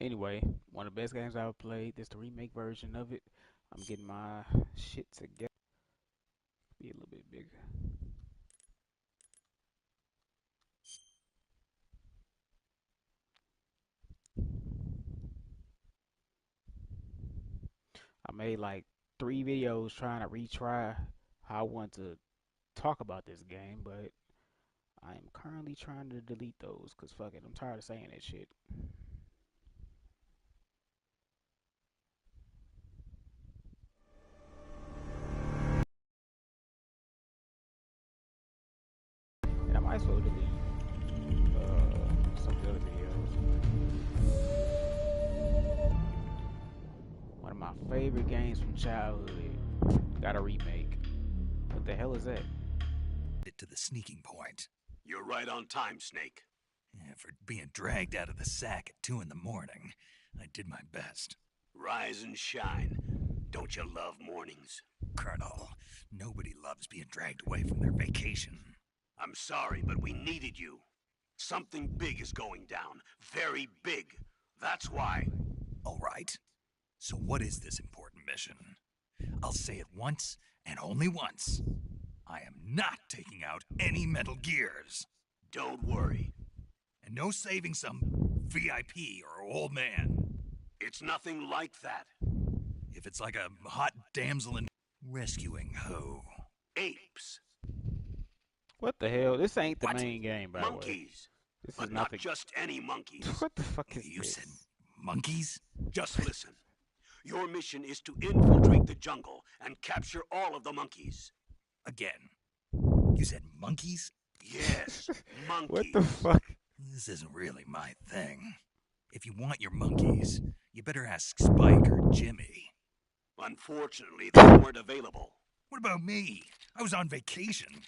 Anyway, one of the best games I ever played. This the remake version of it. I'm getting my shit together. Be a little bit bigger. I made like 3 videos trying to retry how I want to talk about this game, but I am currently trying to delete those because fuck it, I'm tired of saying that shit. And I might as well delete some of the other videos. One of my favorite games from childhood got a remake. What the hell is that? It to the sneaking point. You're right on time, Snake. Yeah, for being dragged out of the sack at 2 in the morning, I did my best. Rise and shine. Don't you love mornings? Colonel, nobody loves being dragged away from their vacation. I'm sorry, but we needed you. Something big is going down. Very big. That's why. All right. So what is this important mission? I'll say it once and only once. I am not taking out any Metal Gears. Don't worry. And no saving some VIP or old man. It's nothing like that. If it's like a hot damsel in rescuing hoe. Apes. What the hell? This ain't the What? main game, by the way. Monkeys. This But is not nothing. just any monkeys. What the fuck is You this? said monkeys? Just listen. Your mission is to infiltrate the jungle and capture all of the monkeys. Again. You said monkeys? Yes, monkeys. What the fuck? This isn't really my thing. If you want your monkeys, you better ask Spike or Jimmy. Unfortunately, they weren't available. What about me? I was on vacation.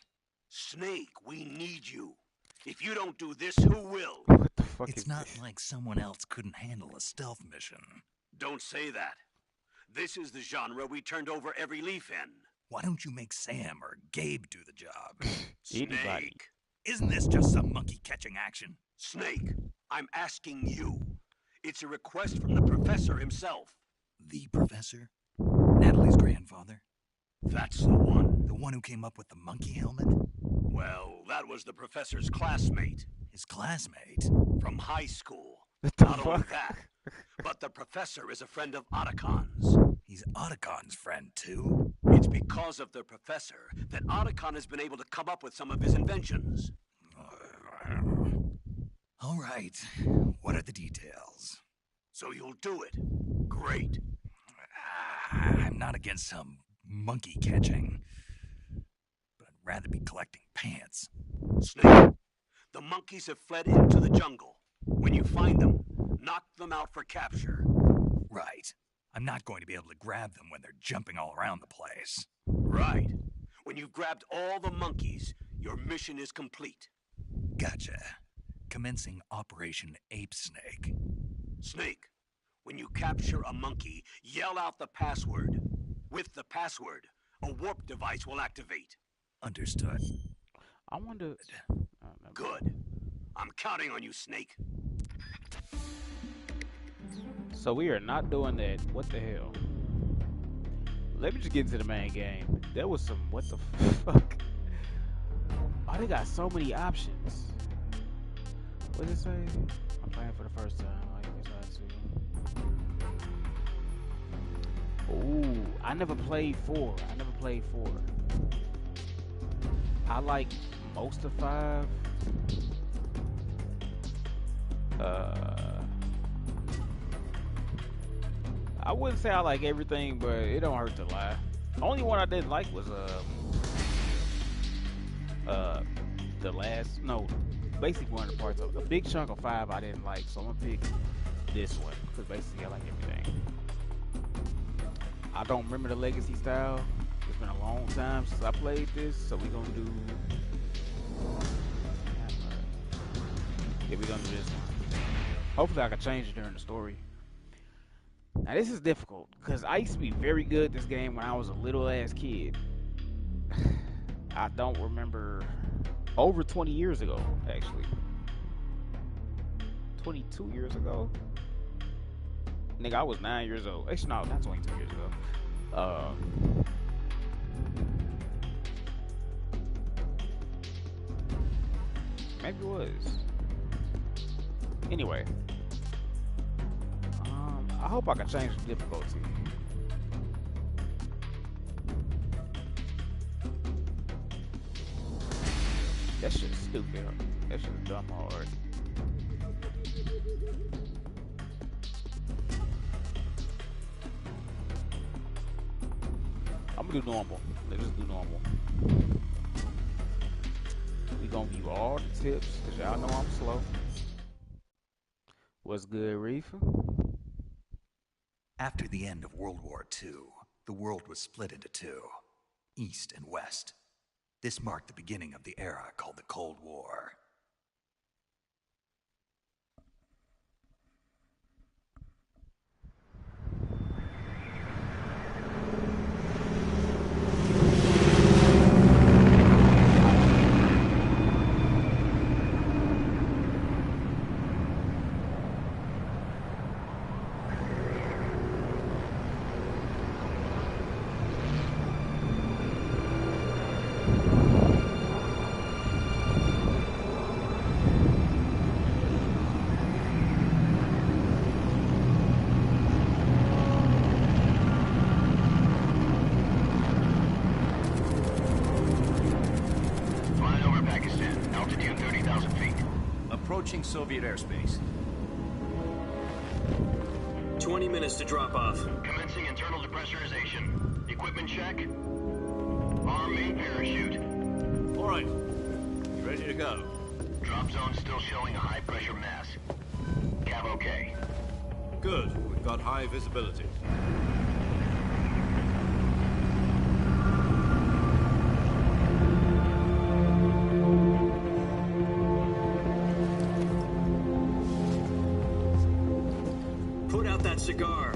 Snake, we need you. If you don't do this, who will? What the fuck It's is not this? like someone else couldn't handle a stealth mission. Don't say that. This is the genre we turned over every leaf in. Why don't you make Sam or Gabe do the job? Anybody. Snake. Isn't this just some monkey catching action? Snake, I'm asking you. It's a request from the professor himself. The professor? Natalie's grandfather? That's the one. The one who came up with the monkey helmet? Well, that was the professor's classmate His classmate? from high school. What the Not only fuck? that, but the professor is a friend of Otacon's. He's Otacon's friend, too. It's because of the professor that Otacon has been able to come up with some of his inventions. All right. What are the details? So you'll do it. Great. I'm not against some monkey catching, but I'd rather be collecting pants. Snake, the monkeys have fled into the jungle. When you find them, knock them out for capture. Right. I'm not going to be able to grab them when they're jumping all around the place. Right. When you've grabbed all the monkeys, your mission is complete. Gotcha. Commencing Operation Ape Snake. Snake, when you capture a monkey, yell out the password. With the password, a warp device will activate. Understood. I wonder. Oh, never Good. I'm counting on you, Snake. So we are not doing that. What the hell? Let me just get into the main game. There was some. What the fuck? Oh, they got so many options. What does it say? I'm playing for the first time. I guess I have to. Ooh, I never played 4. I never played 4. I like most of 5. I wouldn't say I like everything, but it don't hurt to lie. The only one I didn't like was the last basically one of the parts of a big chunk of 5 I didn't like, so I'm gonna pick this one because basically I like everything. I don't remember the legacy style. It's been a long time since I played this, so we're gonna do. Yeah, we're gonna do this one. Hopefully, I can change it during the story. Now this is difficult because I used to be very good at this game when I was a little ass kid. I don't remember over 20 years ago, actually. 22 years ago. Nigga, I was 9 years old. Actually, no, not 22 years ago. Maybe it was. Anyway, I hope I can change the difficulty. That shit's stupid. That shit's dumb hard. I'm gonna do normal. Let's just do normal. We gonna view all the tips, cause y'all know I'm slow. What's good, Reefer? After the end of World War II, the world was split into two, East and West. This marked the beginning of the era called the Cold War. Approaching Soviet airspace. 20 minutes to drop off. Commencing internal depressurization. Equipment check. Arm main parachute. All right. You ready to go? Drop zone still showing a high pressure mass. Cav okay. Good. We've got high visibility. Put out that cigar.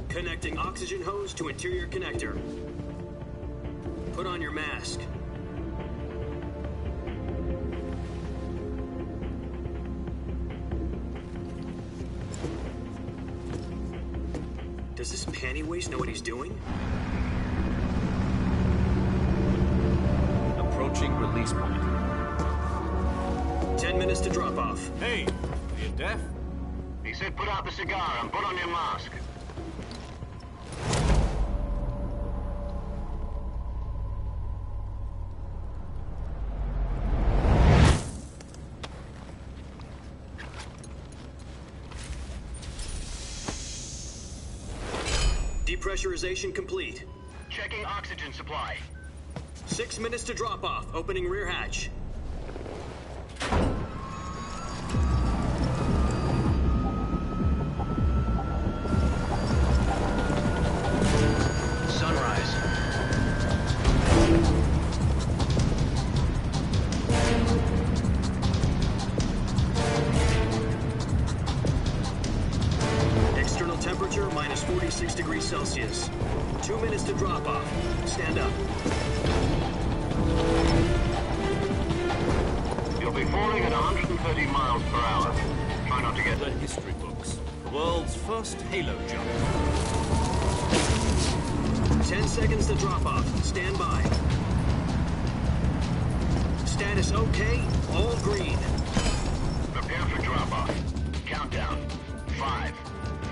Connecting oxygen hose to interior connector. Put on your mask. Does this panty waste know what he's doing? Approaching release point. 10 minutes to drop off. Hey, are you deaf? He said put out the cigar and put on your mask. Depressurization complete. Checking oxygen supply. 6 minutes to drop off. Opening rear hatch. Sunrise. External temperature minus 46 degrees Celsius. 2 minutes to drop off. Stand up. You'll be falling at 130 miles per hour. Try not to get The history books. The world's first halo jump. 10 seconds to drop off. Stand by. Status okay. All green. Prepare for drop-off. Countdown. 5,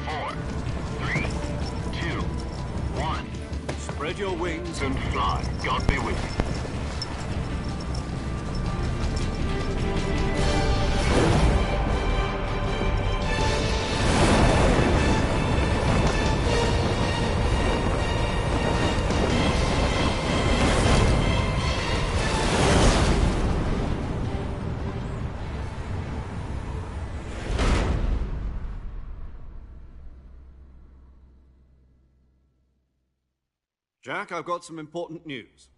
4, 3, 2, 1. Spread your wings And fly. God be with you. Jack, I've got some important news.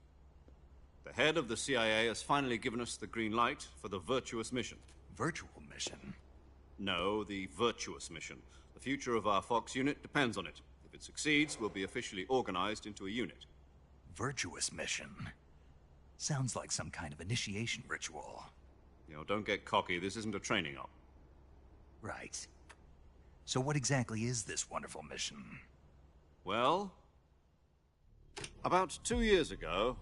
The head of the CIA has finally given us the green light for the virtuous mission. Virtual mission? No, the virtuous mission. The future of our Fox unit depends on it. If it succeeds, we'll be officially organized into a unit. Virtuous mission? Sounds like some kind of initiation ritual. You know, don't get cocky. This isn't a training op. Right. So what exactly is this wonderful mission? Well, about 2 years ago,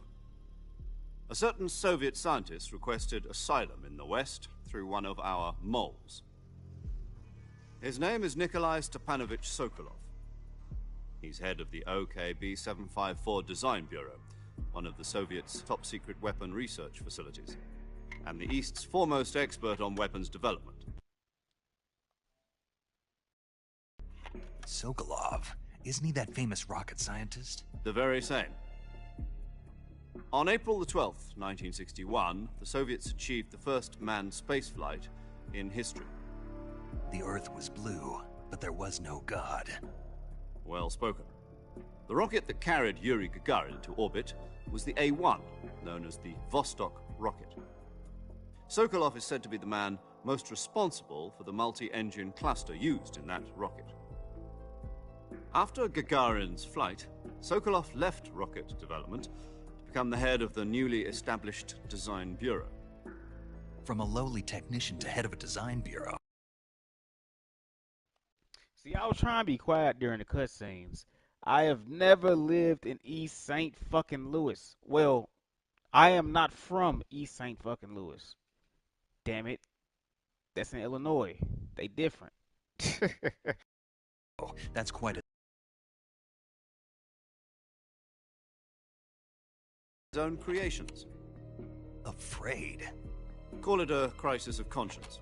a certain Soviet scientist requested asylum in the West through one of our moles. His name is Nikolai Stepanovich Sokolov. He's head of the OKB 754 Design Bureau, one of the Soviets' top-secret weapon research facilities, and the East's foremost expert on weapons development. Sokolov, isn't he that famous rocket scientist? The very same. On April the 12th, 1961, the Soviets achieved the first manned spaceflight in history. The Earth was blue, but there was no God. Well spoken. The rocket that carried Yuri Gagarin to orbit was the A-1, known as the Vostok rocket. Sokolov is said to be the man most responsible for the multi-engine cluster used in that rocket. After Gagarin's flight, Sokolov left rocket development to become the head of the newly established Design Bureau. From a lowly technician to head of a design bureau. See, I was trying to be quiet during the cutscenes. I have never lived in East St. fucking Louis. Well, I am not from East St. fucking Louis. Damn it. That's in Illinois. They different. Oh, that's quite a... His own creations. Afraid. Call it a crisis of conscience.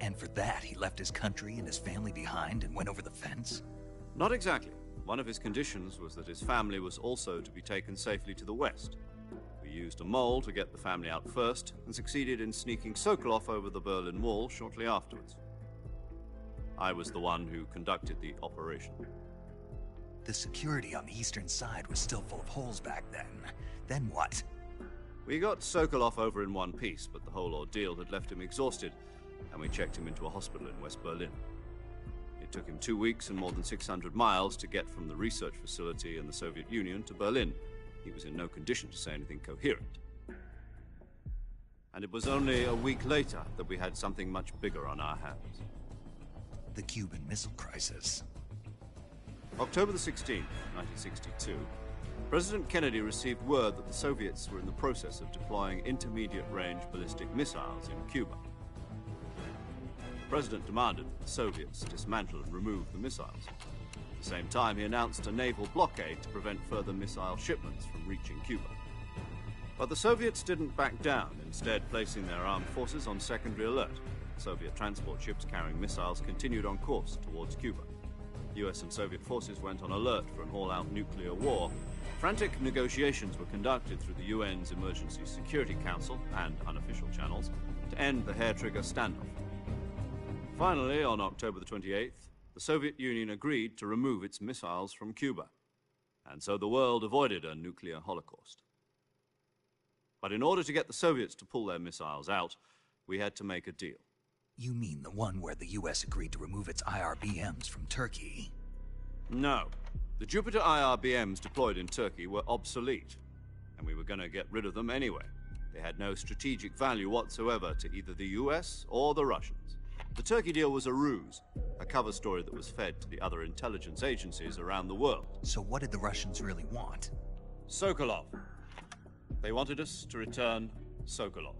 And for that, he left his country and his family behind and went over the fence? Not exactly. One of his conditions was that his family was also to be taken safely to the West. We used a mole to get the family out first, and succeeded in sneaking Sokolov over the Berlin Wall shortly afterwards. I was the one who conducted the operation. The security on the eastern side was still full of holes back then. Then what? We got Sokolov over in one piece, but the whole ordeal had left him exhausted, and we checked him into a hospital in West Berlin. It took him 2 weeks and more than 600 miles to get from the research facility in the Soviet Union to Berlin. He was in no condition to say anything coherent. And it was only a week later that we had something much bigger on our hands. The Cuban Missile Crisis. October the 16th, 1962, President Kennedy received word that the Soviets were in the process of deploying intermediate-range ballistic missiles in Cuba. The President demanded that the Soviets dismantle and remove the missiles. At the same time, he announced a naval blockade to prevent further missile shipments from reaching Cuba. But the Soviets didn't back down, instead placing their armed forces on secondary alert. Soviet transport ships carrying missiles continued on course towards Cuba. US and Soviet forces went on alert for an all-out nuclear war. Frantic negotiations were conducted through the UN's Emergency Security Council and unofficial channels to end the hair-trigger standoff. Finally, on October the 28th, the Soviet Union agreed to remove its missiles from Cuba, and so the world avoided a nuclear holocaust. But in order to get the Soviets to pull their missiles out, we had to make a deal. You mean the one where the US agreed to remove its IRBMs from Turkey? No. The Jupiter IRBMs deployed in Turkey were obsolete, and we were going to get rid of them anyway. They had no strategic value whatsoever to either the US or the Russians. The Turkey deal was a ruse, a cover story that was fed to the other intelligence agencies around the world. So what did the Russians really want? Sokolov. They wanted us to return Sokolov.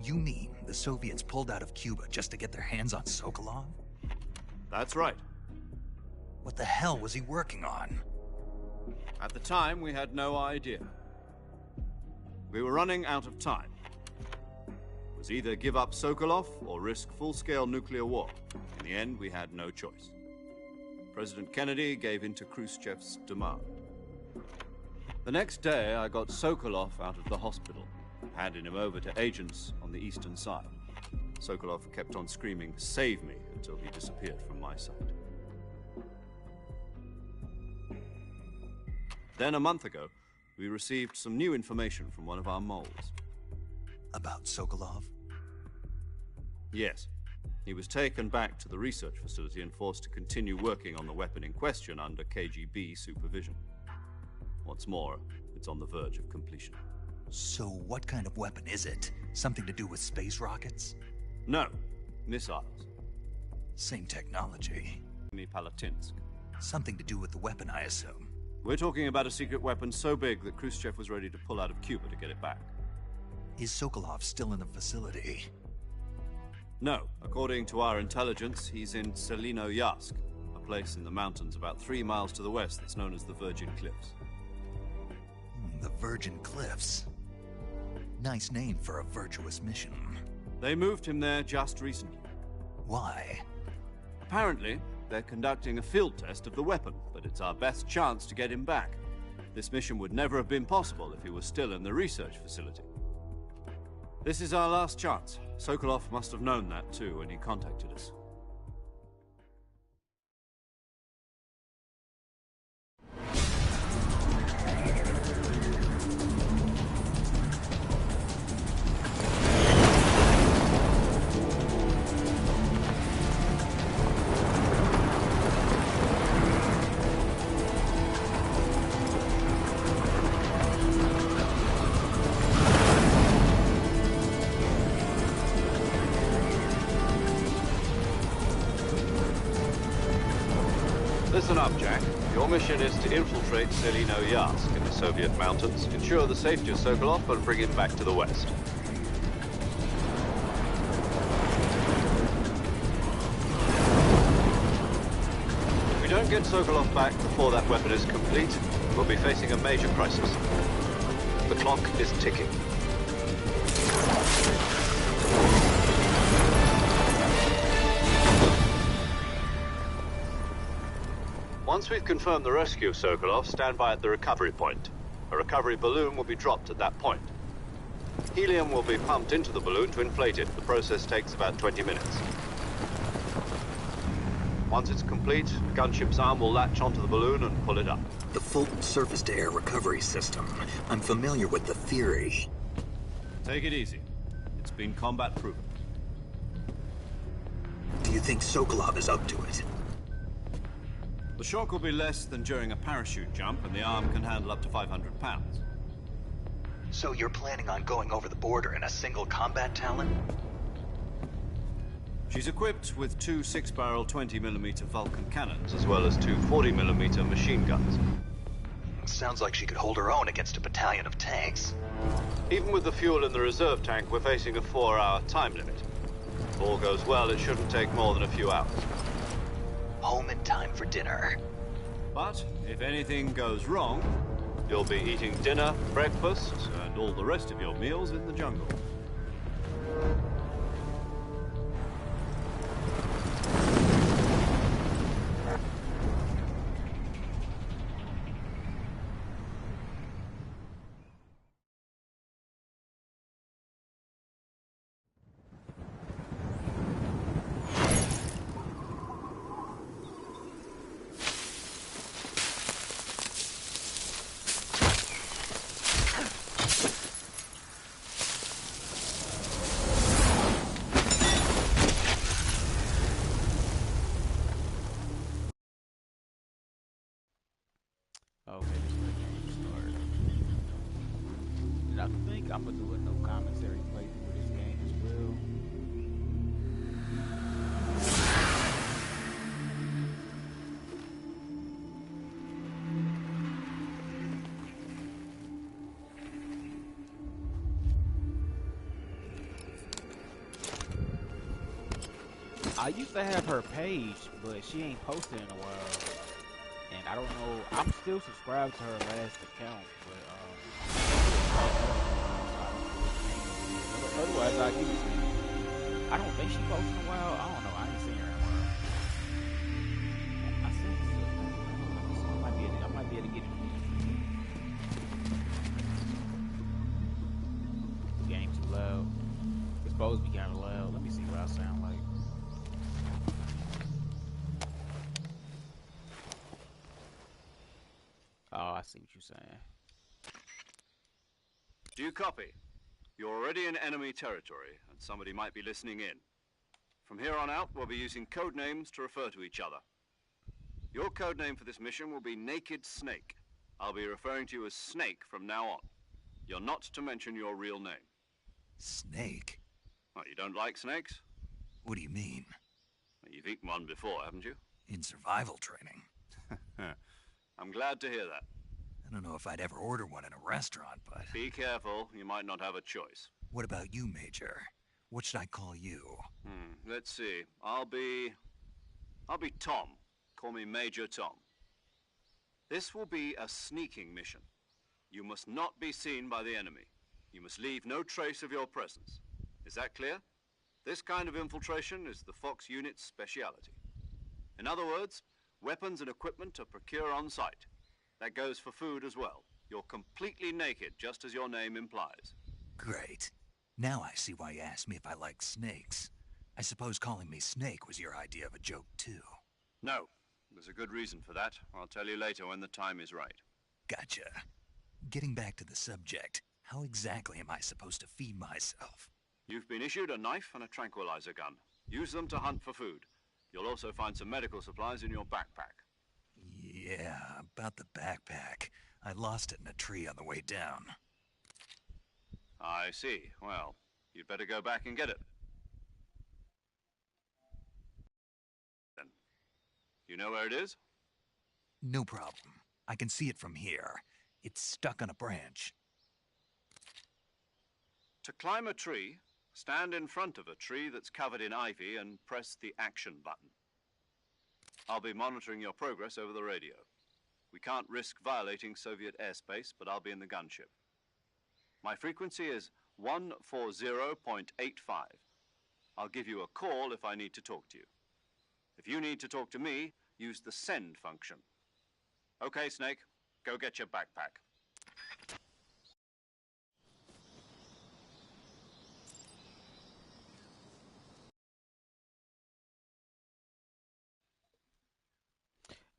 You mean the Soviets pulled out of Cuba just to get their hands on Sokolov? That's right. What the hell was he working on? At the time, we had no idea. We were running out of time. It was either give up Sokolov or risk full-scale nuclear war. In the end, we had no choice. President Kennedy gave in to Khrushchev's demand. The next day, I got Sokolov out of the hospital, handing him over to agents on the eastern side. Sokolov kept on screaming, "Save me," until he disappeared from my sight. Then, a month ago, we received some new information from one of our moles. About Sokolov? Yes. He was taken back to the research facility and forced to continue working on the weapon in question under KGB supervision. What's more, it's on the verge of completion. So what kind of weapon is it? Something to do with space rockets? No, missiles. Same technology. Palatinsk. Something to do with the weapon, I assume. We're talking about a secret weapon so big that Khrushchev was ready to pull out of Cuba to get it back. Is Sokolov still in the facility? No. According to our intelligence, he's in Selino-Yarsk, a place in the mountains about 3 miles to the west that's known as the Virgin Cliffs. The Virgin Cliffs. Nice name for a virtuous mission. They moved him there just recently. Why? Apparently, they're conducting a field test of the weapon, but it's our best chance to get him back. This mission would never have been possible if he was still in the research facility. This is our last chance. Sokolov must have known that too when he contacted us. Listen up, Jack. Your mission is to infiltrate Selino-Yarsk in the Soviet mountains, ensure the safety of Sokolov, and bring him back to the West. If we don't get Sokolov back before that weapon is complete, we'll be facing a major crisis. The clock is ticking. Once we've confirmed the rescue of Sokolov, stand by at the recovery point. A recovery balloon will be dropped at that point. Helium will be pumped into the balloon to inflate it. The process takes about 20 minutes. Once it's complete, the gunship's arm will latch onto the balloon and pull it up. The Fulton surface-to-air recovery system. I'm familiar with the theory. Take it easy. It's been combat-proven. Do you think Sokolov is up to it? The shock will be less than during a parachute jump, and the arm can handle up to 500 pounds. So you're planning on going over the border in a single combat Talon? She's equipped with 2 6-barrel 20mm Vulcan cannons, as well as 2 40mm machine guns. Sounds like she could hold her own against a battalion of tanks. Even with the fuel in the reserve tank, we're facing a 4-hour time limit. If all goes well, it shouldn't take more than a few hours. Home in time for dinner. But if anything goes wrong, you'll be eating dinner, breakfast, and all the rest of your meals in the jungle. Okay, this is where the game started. And I think I'm gonna do a no commentary playthrough of this game as well. I used to have her page, but she ain't posted in a while. And I don't know, I'm still subscribed to her last account, but otherwise I do. I don't think she posted in a while. I don't know, I ain't seen her in a while. I said I might be able to get it. Game too loud. It's supposed to be kinda loud. Let me see what I sound like. Oh, I see what you're saying. Do you copy? You're already in enemy territory, and somebody might be listening in. From here on out, we'll be using code names to refer to each other. Your code name for this mission will be Naked Snake. I'll be referring to you as Snake from now on. You're not to mention your real name. Snake? What, you don't like snakes? What do you mean? You've eaten one before, haven't you? In survival training. I'm glad to hear that. I don't know if I'd ever order one in a restaurant, but... Be careful, you might not have a choice. What about you, Major? What should I call you? Let's see. I'll be Tom. Call me Major Tom. This will be a sneaking mission. You must not be seen by the enemy. You must leave no trace of your presence. Is that clear? This kind of infiltration is the Fox unit's speciality. In other words, weapons and equipment are procured on site. That goes for food as well. You're completely naked, just as your name implies. Great. Now I see why you asked me if I like snakes. I suppose calling me Snake was your idea of a joke, too. No. There's a good reason for that. I'll tell you later when the time is right. Gotcha. Getting back to the subject, how exactly am I supposed to feed myself? You've been issued a knife and a tranquilizer gun. Use them to hunt for food. You'll also find some medical supplies in your backpack. Yeah, about the backpack. I lost it in a tree on the way down. I see. Well, you'd better go back and get it. Then. You know where it is? No problem. I can see it from here. It's stuck on a branch. To climb a tree, stand in front of a tree that's covered in ivy and press the action button. I'll be monitoring your progress over the radio. We can't risk violating Soviet airspace, but I'll be in the gunship. My frequency is 140.85. I'll give you a call if I need to talk to you. If you need to talk to me, use the send function. Okay, Snake, go get your backpack.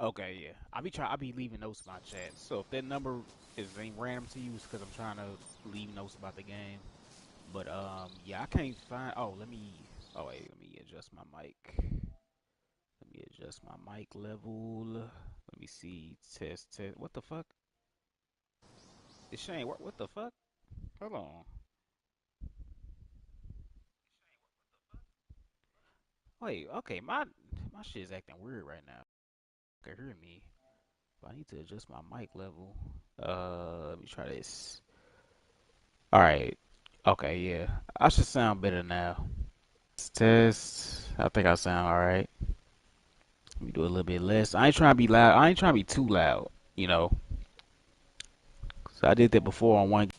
Okay, yeah. I be leaving notes in my chat. So if that number ain't random to you, it's because I'm trying to leave notes about the game. But yeah, I can't find. Oh wait, let me adjust my mic. Let me adjust my mic level. Let me see. Test. What the fuck? It Shane. What the fuck? Hold on. Wait. Okay, my shit's acting weird right now. You can hear me, but I need to adjust my mic level. Let me try this. All right. Okay, yeah. I should sound better now. Test. I think I sound all right. Let me do a little bit less. I ain't trying to be loud. I ain't trying to be too loud, you know. So I did that before on one.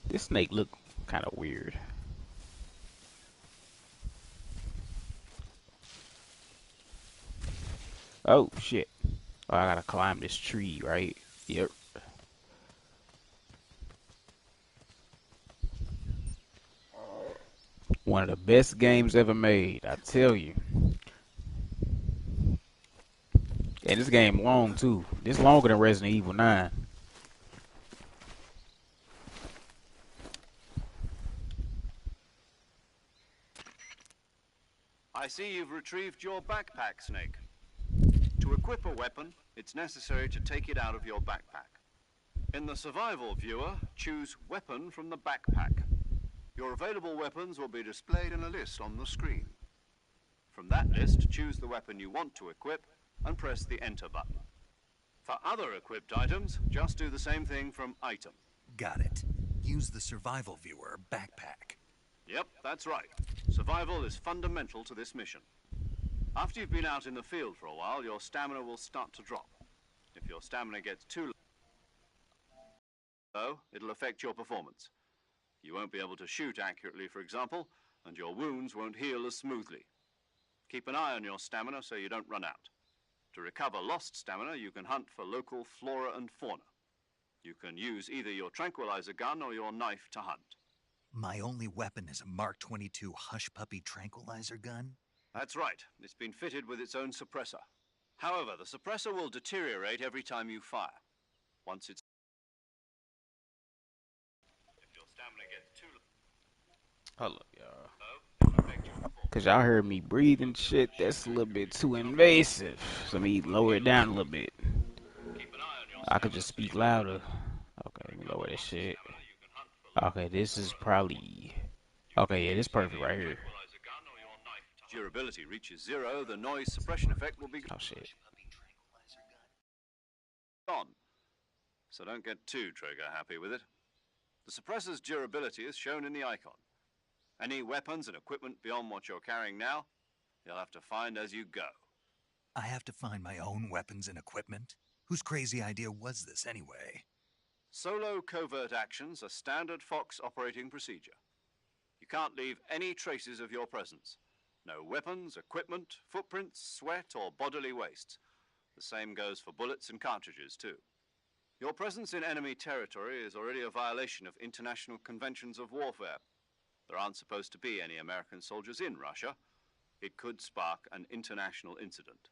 This snake look kind of weird. Oh shit. Oh, I gotta climb this tree, right? Yep. One of the best games ever made, I tell you. And this game long too. This longer than Resident Evil 9. I see you've retrieved your backpack, Snake. To equip a weapon, it's necessary to take it out of your backpack. In the survival viewer, choose Weapon from the backpack. Your available weapons will be displayed in a list on the screen. From that list, choose the weapon you want to equip and press the Enter button. For other equipped items, just do the same thing from Item. Got it. Use the survival viewer backpack. Yep, that's right. Survival is fundamental to this mission. After you've been out in the field for a while, your stamina will start to drop. If your stamina gets too low, it'll affect your performance. You won't be able to shoot accurately, for example, and your wounds won't heal as smoothly. Keep an eye on your stamina so you don't run out. To recover lost stamina, you can hunt for local flora and fauna. You can use either your tranquilizer gun or your knife to hunt. My only weapon is a Mark 22 Hush Puppy tranquilizer gun? That's right. It's been fitted with its own suppressor. However, the suppressor will deteriorate every time you fire. Once it's... If your stamina gets too Hold up, y'all. low, it'll affect your performance. Cause y'all heard me breathing shit. That's a little bit too invasive. So let me lower it down a little bit. Keep an eye on your I could stamina just so speak you don't run louder. out. Okay, To let me recover lower this lost shit. stamina, you can hunt for local Okay, this is flora and fauna. probably... You Okay, can yeah, this use perfect either right your here. tranquilizer gun or your knife to hunt. durability reaches 0, the noise suppression effect will be Oh shit. gone. So don't get too trigger happy with it. The suppressor's durability is shown in the icon. Any weapons and equipment beyond what you're carrying now, you'll have to find as you go. I have to find my own weapons and equipment? Whose crazy idea was this anyway? Solo covert actions are standard Fox operating procedure. You can't leave any traces of your presence. No weapons, equipment, footprints, sweat, or bodily waste. The same goes for bullets and cartridges, too. Your presence in enemy territory is already a violation of international conventions of warfare. There aren't supposed to be any American soldiers in Russia. It could spark an international incident.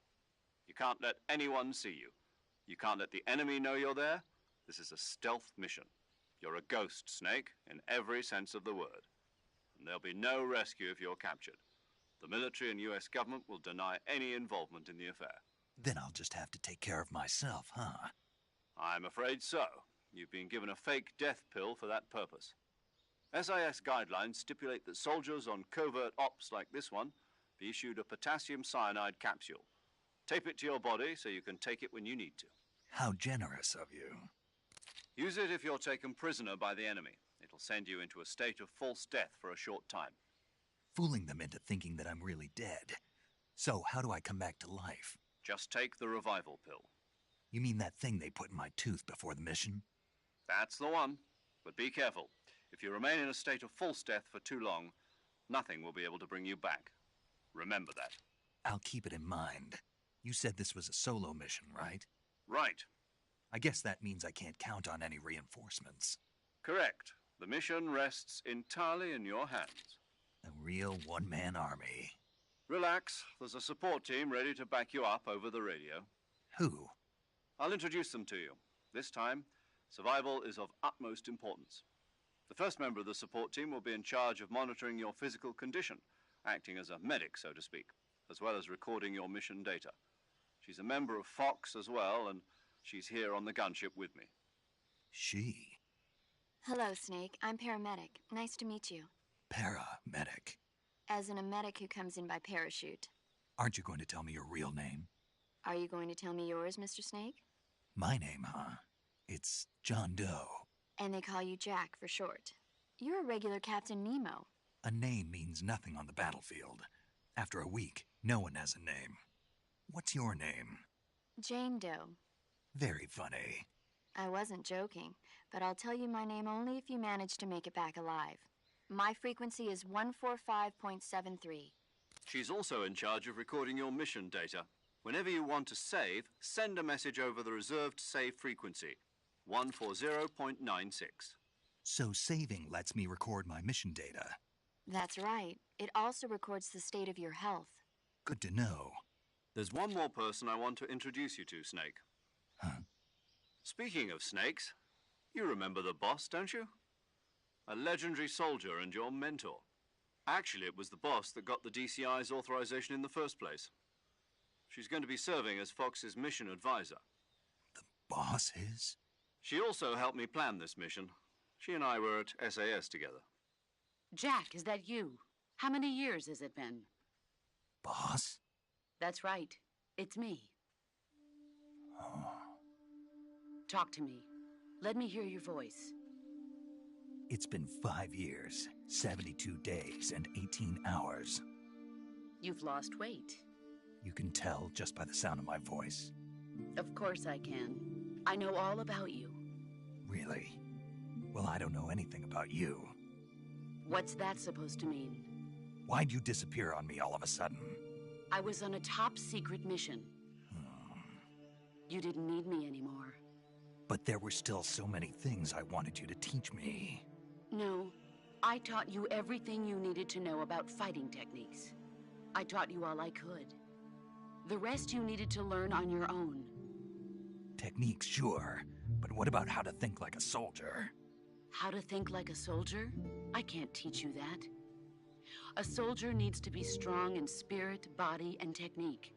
You can't let anyone see you. You can't let the enemy know you're there. This is a stealth mission. You're a ghost, Snake, in every sense of the word. And there'll be no rescue if you're captured. The military and US government will deny any involvement in the affair. Then I'll just have to take care of myself, huh? I'm afraid so. You've been given a fake death pill for that purpose. SIS guidelines stipulate that soldiers on covert ops like this one be issued a potassium cyanide capsule. Tape it to your body so you can take it when you need to. How generous of you. Use it if you're taken prisoner by the enemy. It'll send you into a state of false death for a short time. Fooling them into thinking that I'm really dead. So how do I come back to life? Just take the revival pill. You mean that thing they put in my tooth before the mission? That's the one. But be careful. If you remain in a state of false death for too long, nothing will be able to bring you back. Remember that. I'll keep it in mind. You said this was a solo mission, right? Right. I guess that means I can't count on any reinforcements. Correct. The mission rests entirely in your hands. A real one-man army. Relax. There's a support team ready to back you up over the radio. Who? I'll introduce them to you. This time, survival is of utmost importance. The first member of the support team will be in charge of monitoring your physical condition, acting as a medic, so to speak, as well as recording your mission data. She's a member of Fox as well, and she's here on the gunship with me. She? Hello, Snake. I'm paramedic. Nice to meet you. Paramedic. As in a medic who comes in by parachute. Aren't you going to tell me your real name? Are you going to tell me yours, Mr. Snake? My name, huh? It's John Doe. And they call you Jack for short. You're a regular Captain Nemo. A name means nothing on the battlefield. After a week, no one has a name. What's your name? Jane Doe. Very funny. I wasn't joking, but I'll tell you my name only if you manage to make it back alive. My frequency is 145.73. She's also in charge of recording your mission data. Whenever you want to save, send a message over the reserved save frequency, 140.96. So saving lets me record my mission data. That's right. It also records the state of your health. Good to know. There's one more person I want to introduce you to, Snake. Huh? Speaking of snakes, you remember the boss, don't you? A legendary soldier and your mentor. Actually, it was the boss that got the DCI's authorization in the first place. She's going to be serving as Fox's mission advisor. The boss is? She also helped me plan this mission. She and I were at SAS together. Jack, is that you? How many years has it been? Boss? That's right. It's me. Oh. Talk to me. Let me hear your voice. It's been 5 years, 72 days, and 18 hours. You've lost weight. You can tell just by the sound of my voice. Of course I can. I know all about you. Really? Well, I don't know anything about you. What's that supposed to mean? Why'd you disappear on me all of a sudden? I was on a top-secret mission. You didn't need me anymore. But there were still so many things I wanted you to teach me. No, I taught you everything you needed to know about fighting techniques. I taught you all I could. The rest you needed to learn on your own. Techniques, sure. But what about how to think like a soldier? How to think like a soldier? I can't teach you that. A soldier needs to be strong in spirit, body, and technique.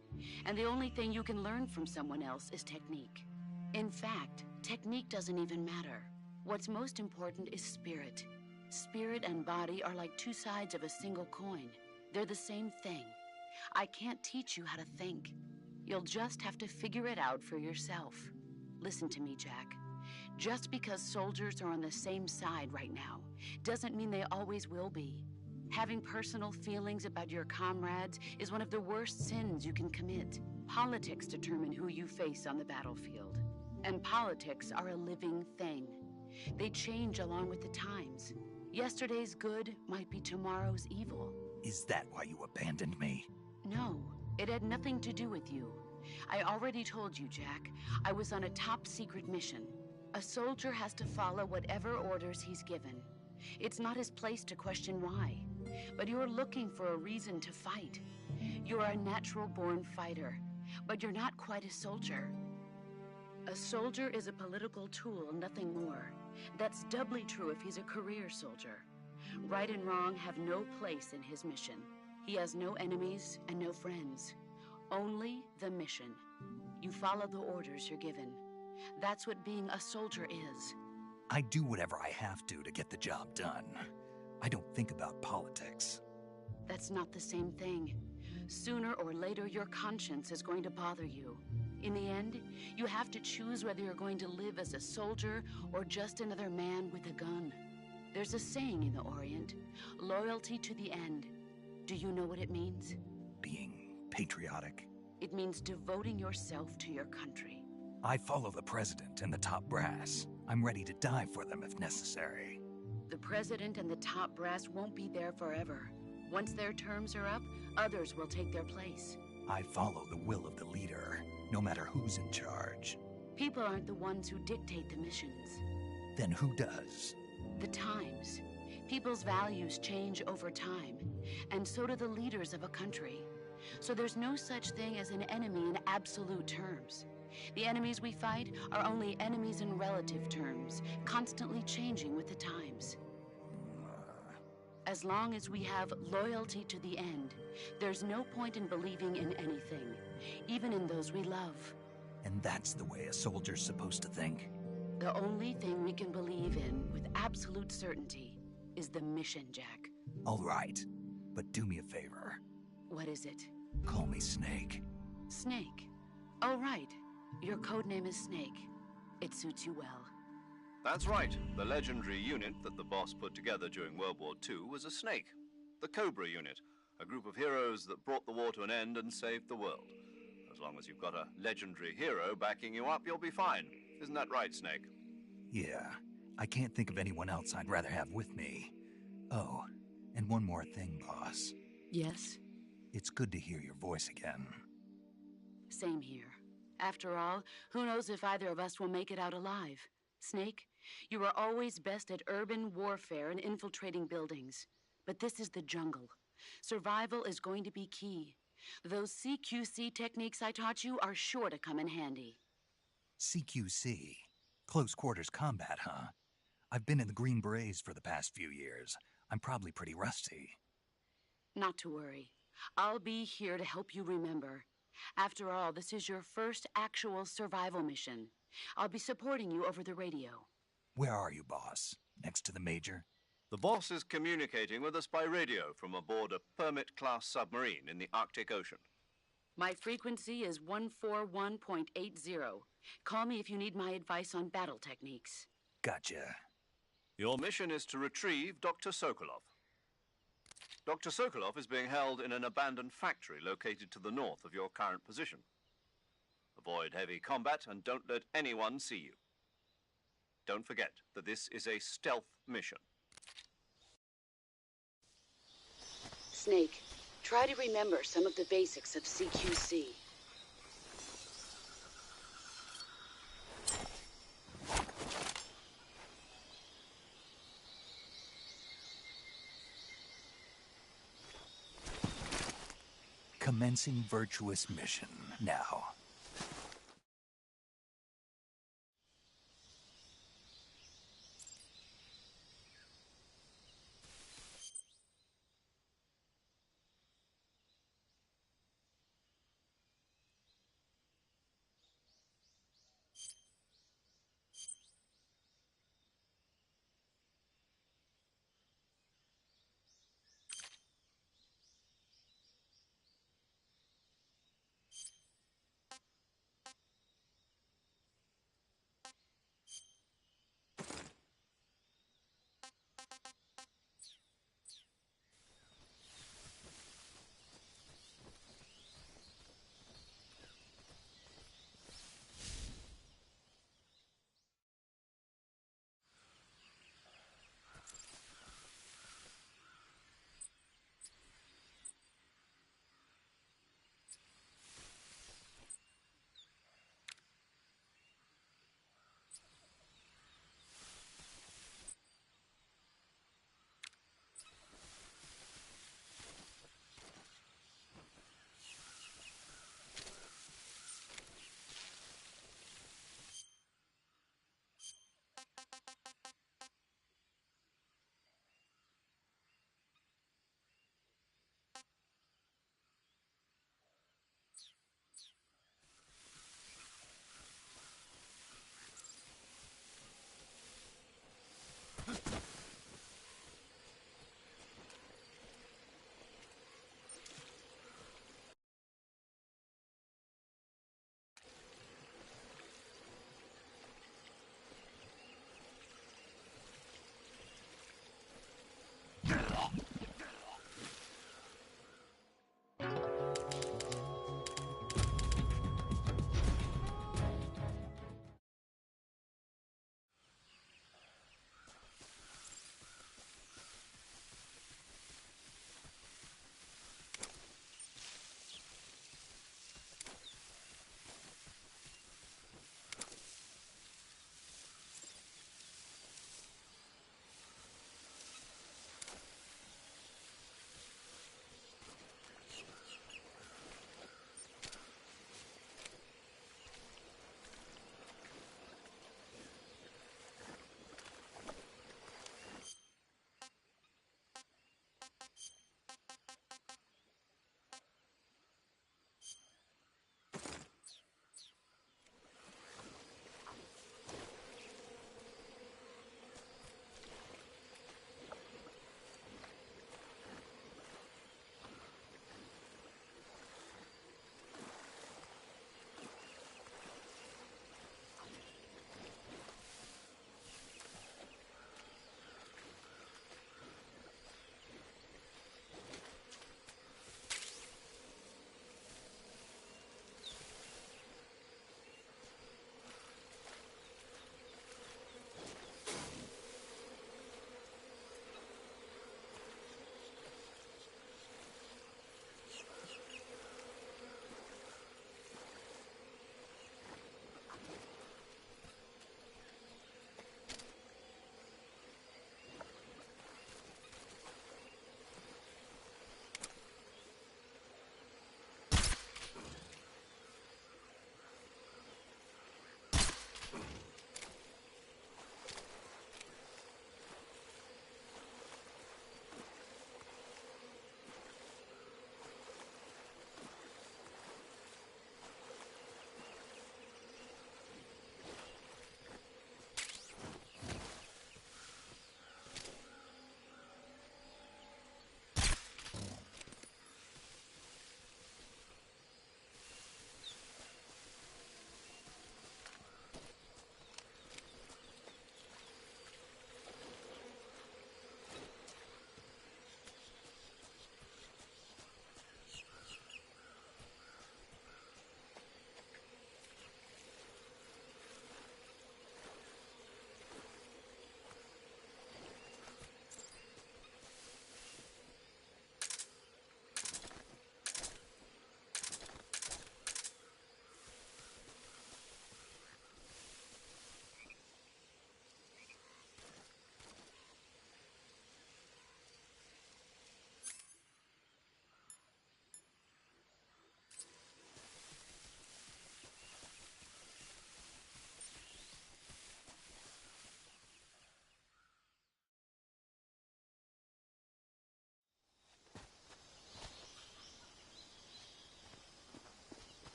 And the only thing you can learn from someone else is technique. In fact, technique doesn't even matter. What's most important is spirit. Spirit and body are like two sides of a single coin. They're the same thing. I can't teach you how to think. You'll just have to figure it out for yourself. Listen to me, Jack. Just because soldiers are on the same side right now doesn't mean they always will be. Having personal feelings about your comrades is one of the worst sins you can commit. Politics determine who you face on the battlefield. And politics are a living thing. They change along with the times. Yesterday's good might be tomorrow's evil. Is that why you abandoned me? No, it had nothing to do with you. I already told you, Jack. I was on a top-secret mission. A soldier has to follow whatever orders he's given. It's not his place to question why. But you're looking for a reason to fight. You're a natural-born fighter, but you're not quite a soldier. A soldier is a political tool, nothing more. That's doubly true if he's a career soldier. Right and wrong have no place in his mission. He has no enemies and no friends. Only the mission. You follow the orders you're given. That's what being a soldier is. I do whatever I have to get the job done. I don't think about politics. That's not the same thing. Sooner or later, your conscience is going to bother you. In the end, you have to choose whether you're going to live as a soldier or just another man with a gun. There's a saying in the Orient, loyalty to the end. Do you know what it means? Being patriotic. It means devoting yourself to your country. I follow the president and the top brass. I'm ready to die for them if necessary. The president and the top brass won't be there forever. Once their terms are up, others will take their place. I follow the will of the leader, no matter who's in charge. People aren't the ones who dictate the missions. Then who does? The times. People's values change over time, and so do the leaders of a country. So there's no such thing as an enemy in absolute terms. The enemies we fight are only enemies in relative terms, constantly changing with the times. As long as we have loyalty to the end, there's no point in believing in anything, even in those we love. And that's the way a soldier's supposed to think? The only thing we can believe in with absolute certainty is the mission, Jack. All right, but do me a favor. What is it? Call me Snake. Snake. Oh, right. Your code name is Snake. It suits you well. That's right. The legendary unit that the boss put together during World War II was a snake. The Cobra unit, a group of heroes that brought the war to an end and saved the world. As long as you've got a legendary hero backing you up, you'll be fine. Isn't that right, Snake? Yeah, I can't think of anyone else I'd rather have with me. Oh, and one more thing, boss. Yes? It's good to hear your voice again. Same here. After all, who knows if either of us will make it out alive? Snake, you are always best at urban warfare and infiltrating buildings. But this is the jungle. Survival is going to be key. Those CQC techniques I taught you are sure to come in handy. CQC? Close quarters combat, huh? I've been in the Green Berets for the past few years. I'm probably pretty rusty. Not to worry. I'll be here to help you remember. After all, this is your first actual survival mission. I'll be supporting you over the radio. Where are you, boss? Next to the Major? The boss is communicating with us by radio from aboard a Permit-class submarine in the Arctic Ocean. My frequency is 141.80. Call me if you need my advice on battle techniques. Gotcha. Your mission is to retrieve Dr. Sokolov. Dr. Sokolov is being held in an abandoned factory located to the north of your current position. Avoid heavy combat and don't let anyone see you. Don't forget that this is a stealth mission. Snake, try to remember some of the basics of CQC. Commencing virtuous mission now.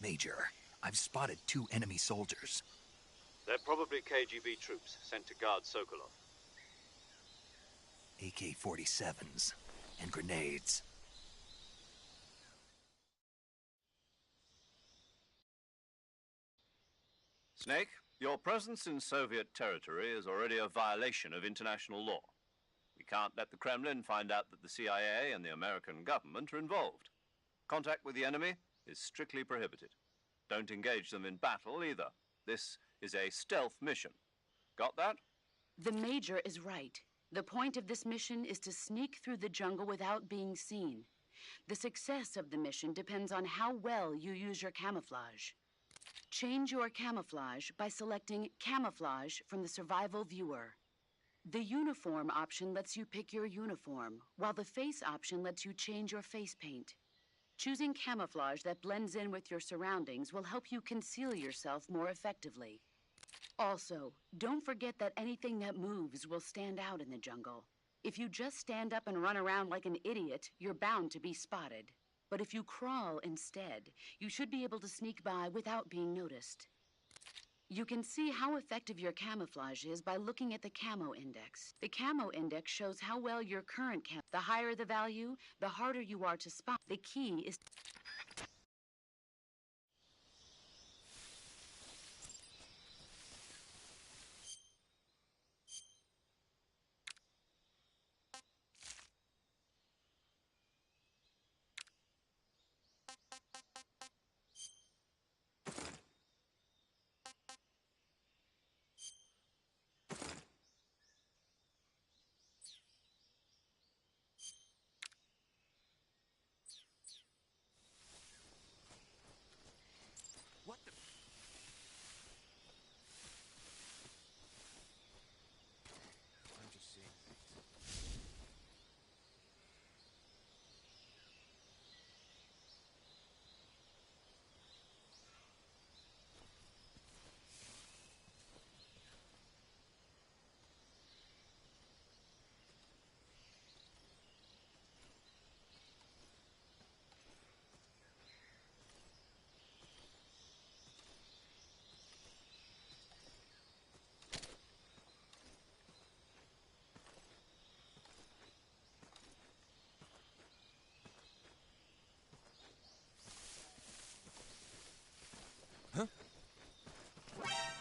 Major, I've spotted 2 enemy soldiers. They're probably KGB troops sent to guard Sokolov. AK-47s and grenades. Snake, your presence in Soviet territory is already a violation of international law. We can't let the Kremlin find out that the CIA and the American government are involved. Contact with the enemy is strictly prohibited. Don't engage them in battle either. This is a stealth mission. Got that? The Major is right. The point of this mission is to sneak through the jungle without being seen. The success of the mission depends on how well you use your camouflage. Change your camouflage by selecting Camouflage from the Survival Viewer. The Uniform option lets you pick your uniform, while the Face option lets you change your face paint. Choosing camouflage that blends in with your surroundings will help you conceal yourself more effectively. Also, don't forget that anything that moves will stand out in the jungle. If you just stand up and run around like an idiot, you're bound to be spotted. But if you crawl instead, you should be able to sneak by without being noticed. You can see how effective your camouflage is by looking at the camo index. The camo index shows how well your current camo. The higher the value, the harder you are to spot. The key is... What the... I'm just seeing things.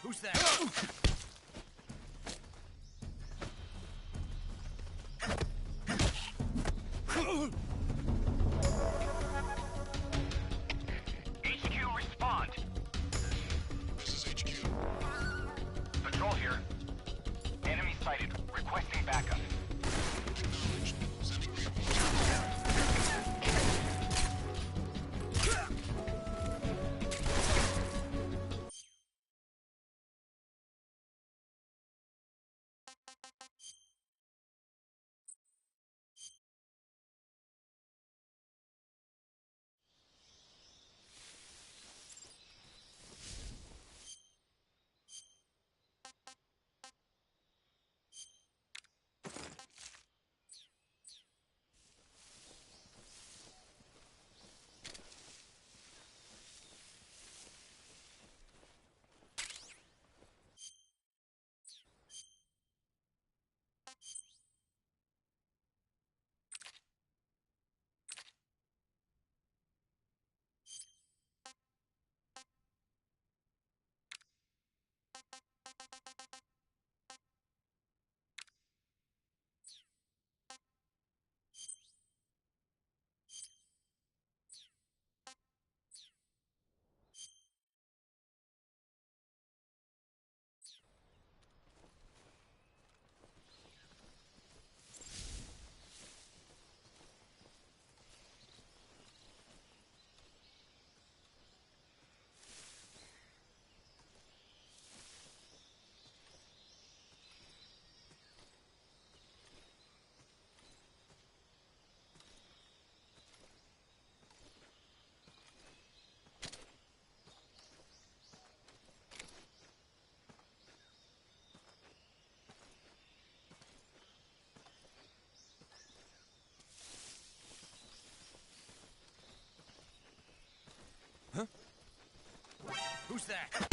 Who's that? HQ, respond. This is HQ. Patrol here. Enemy sighted. Requesting backup. Acknowledged. Sending reinforcements. Who's that?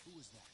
Who was that?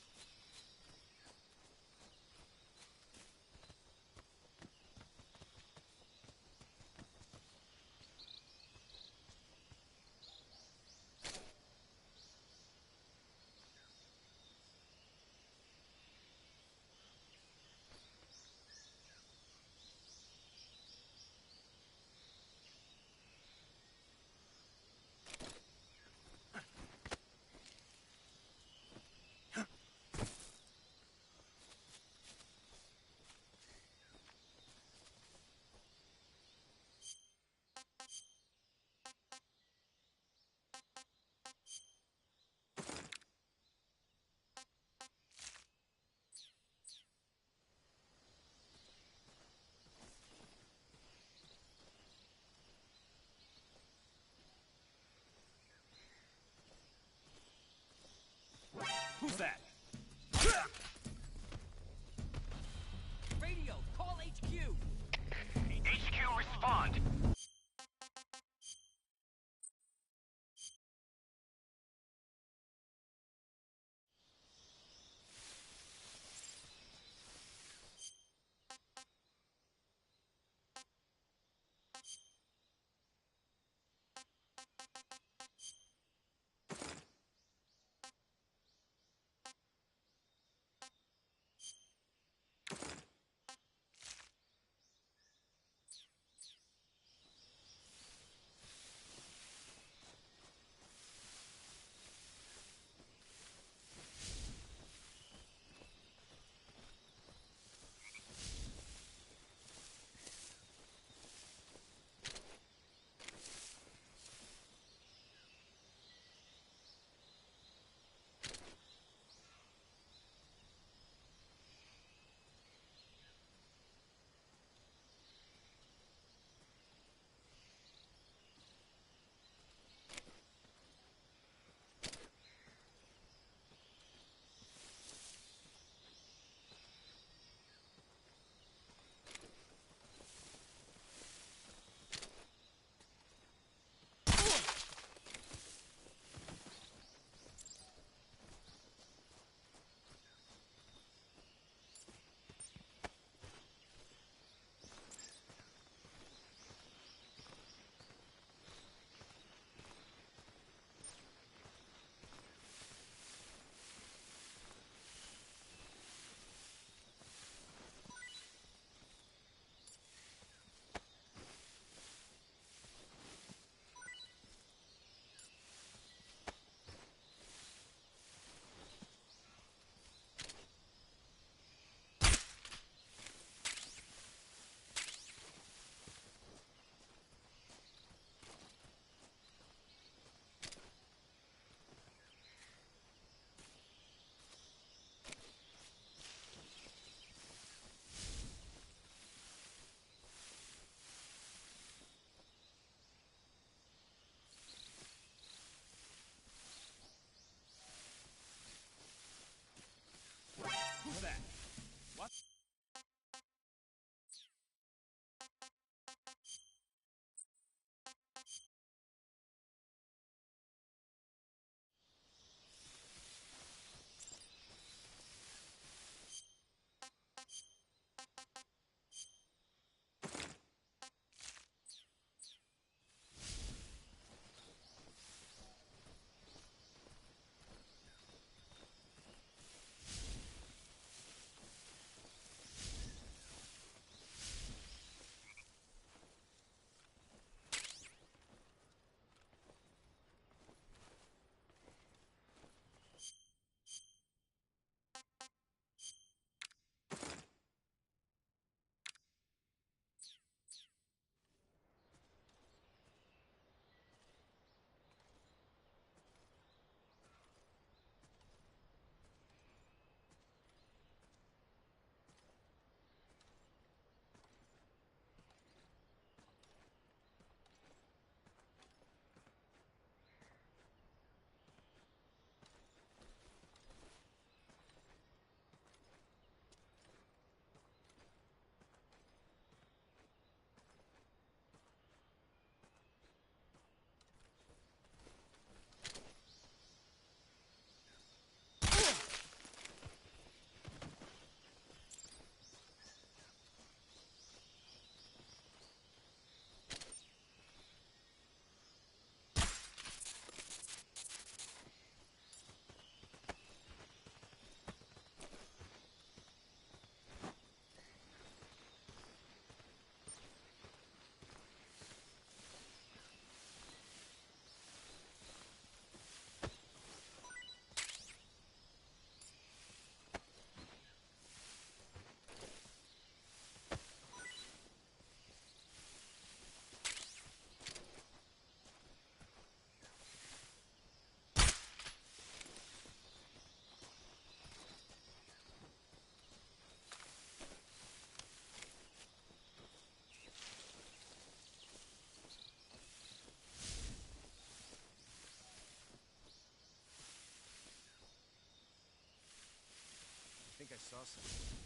saw something.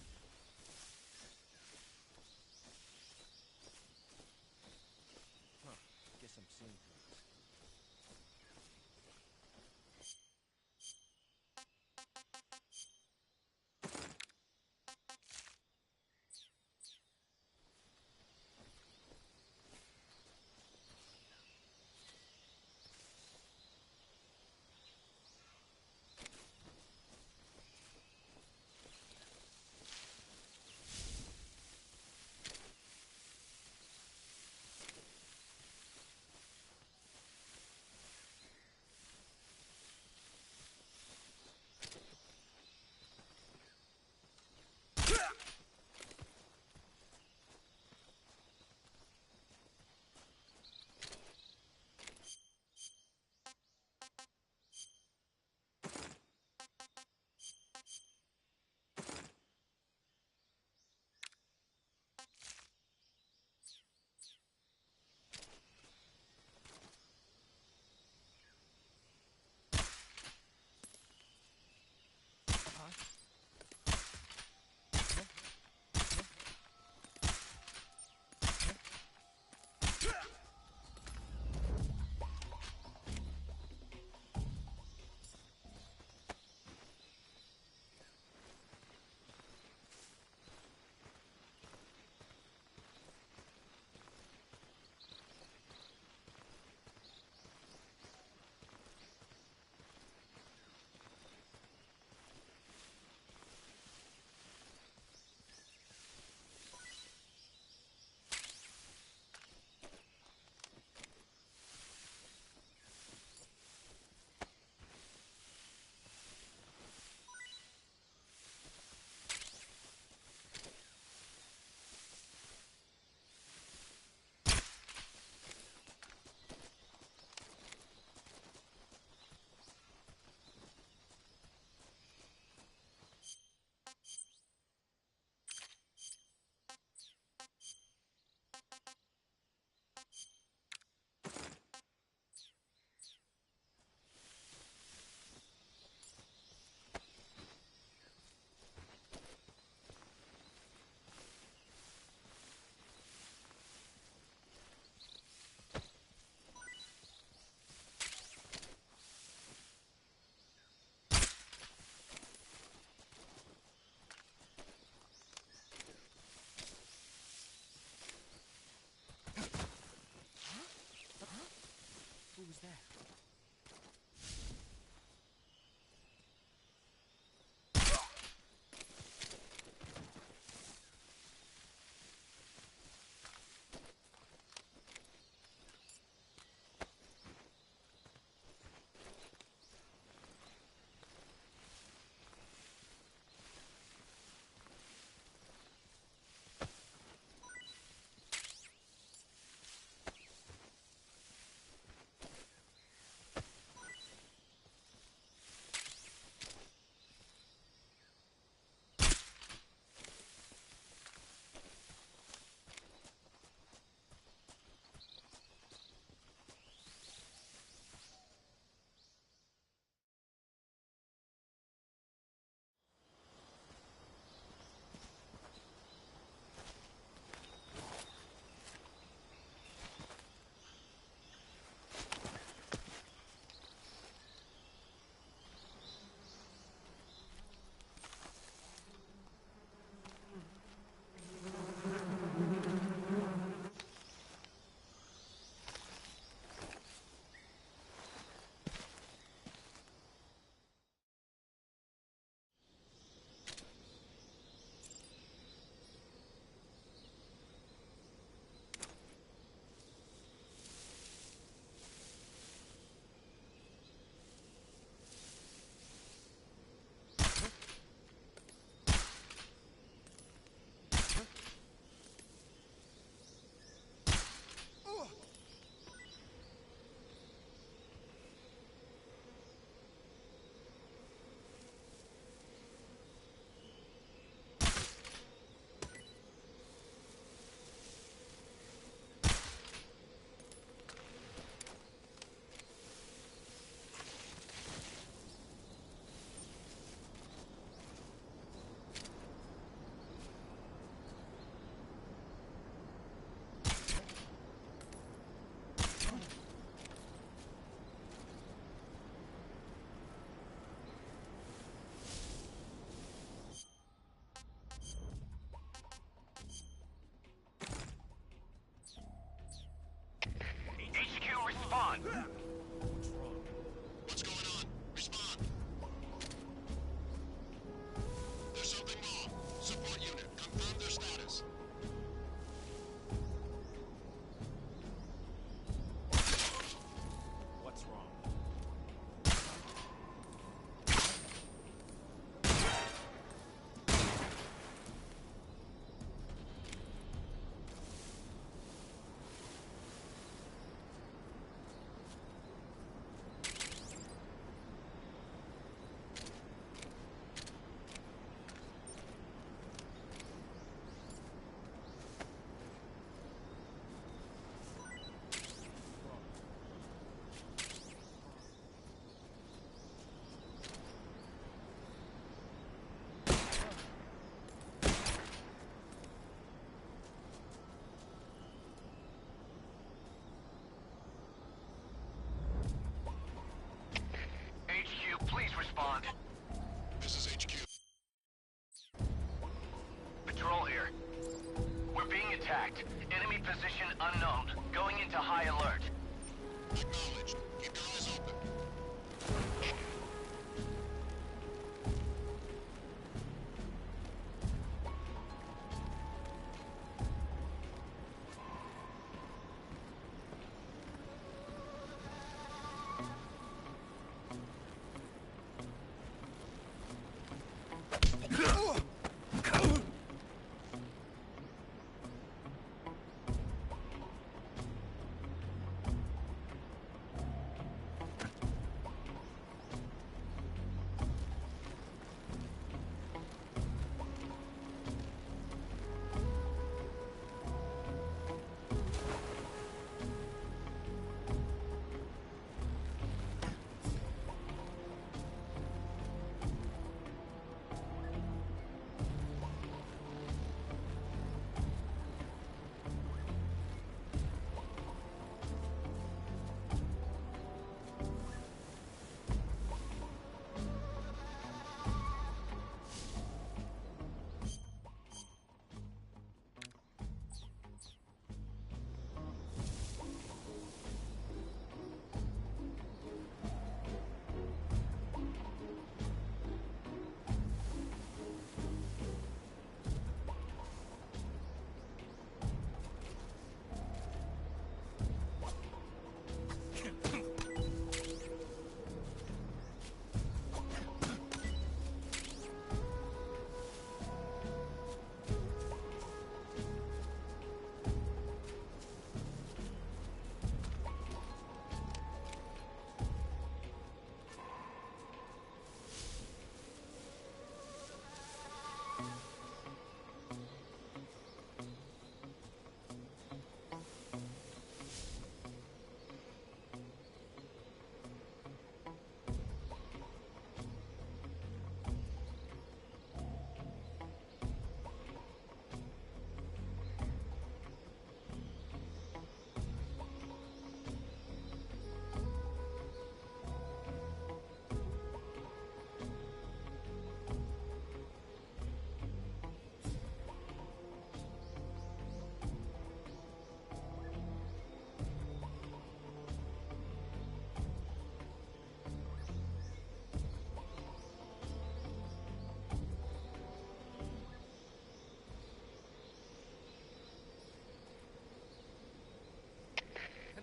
Huh. Guess I'm seeing things. Who was that? respond. What's wrong? What's going on? Respond. There's something wrong. Support unit, confirm their status. What's wrong? HQ, please respond. This is HQ. Patrol here. We're being attacked. Enemy position unknown. Going into high alert. Acknowledged. Keep your eyes open.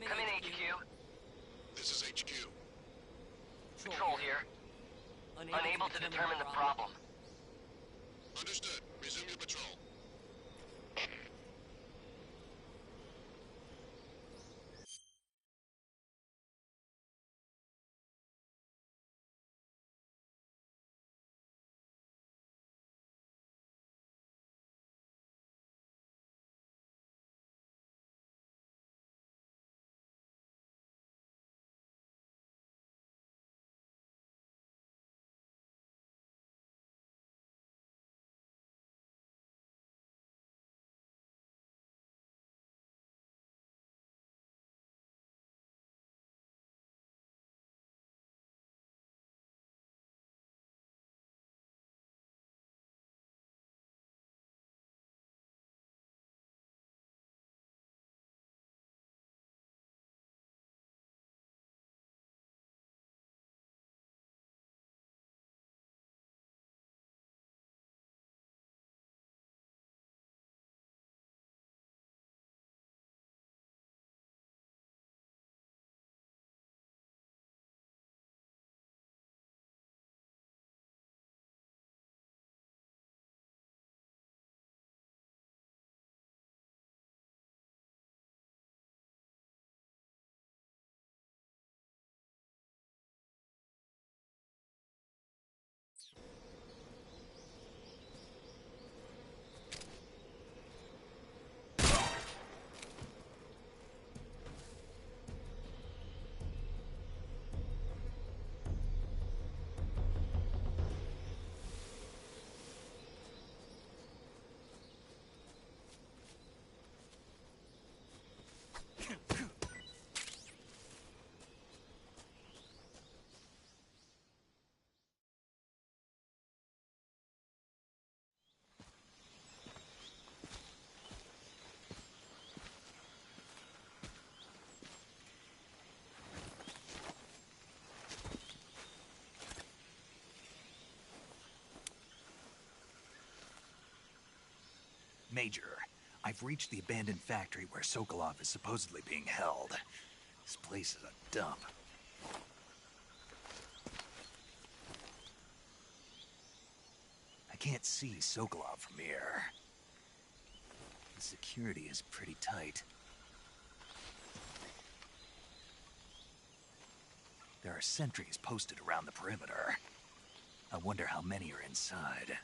Come in, HQ. This is HQ. Patrol here. Unable to determine the problem. Understood. Resume your patrol. Major, I've reached the abandoned factory where Sokolov is supposedly being held. This place is a dump. I can't see Sokolov from here. The security is pretty tight. There are sentries posted around the perimeter. I wonder how many are inside.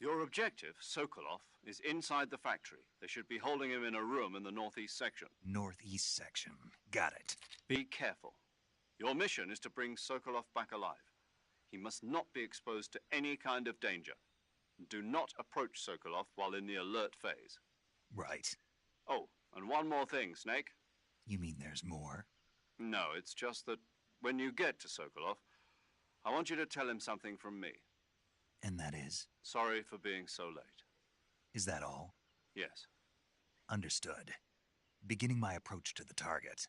Your objective, Sokolov, is inside the factory. They should be holding him in a room in the northeast section. Northeast section. Got it. Be careful. Your mission is to bring Sokolov back alive. He must not be exposed to any kind of danger. Do not approach Sokolov while in the alert phase. Right. Oh, and one more thing, Snake. You mean there's more? No, it's just that when you get to Sokolov, I want you to tell him something from me. And that is? Sorry for being so late. Is that all? Yes. Understood. Beginning my approach to the target.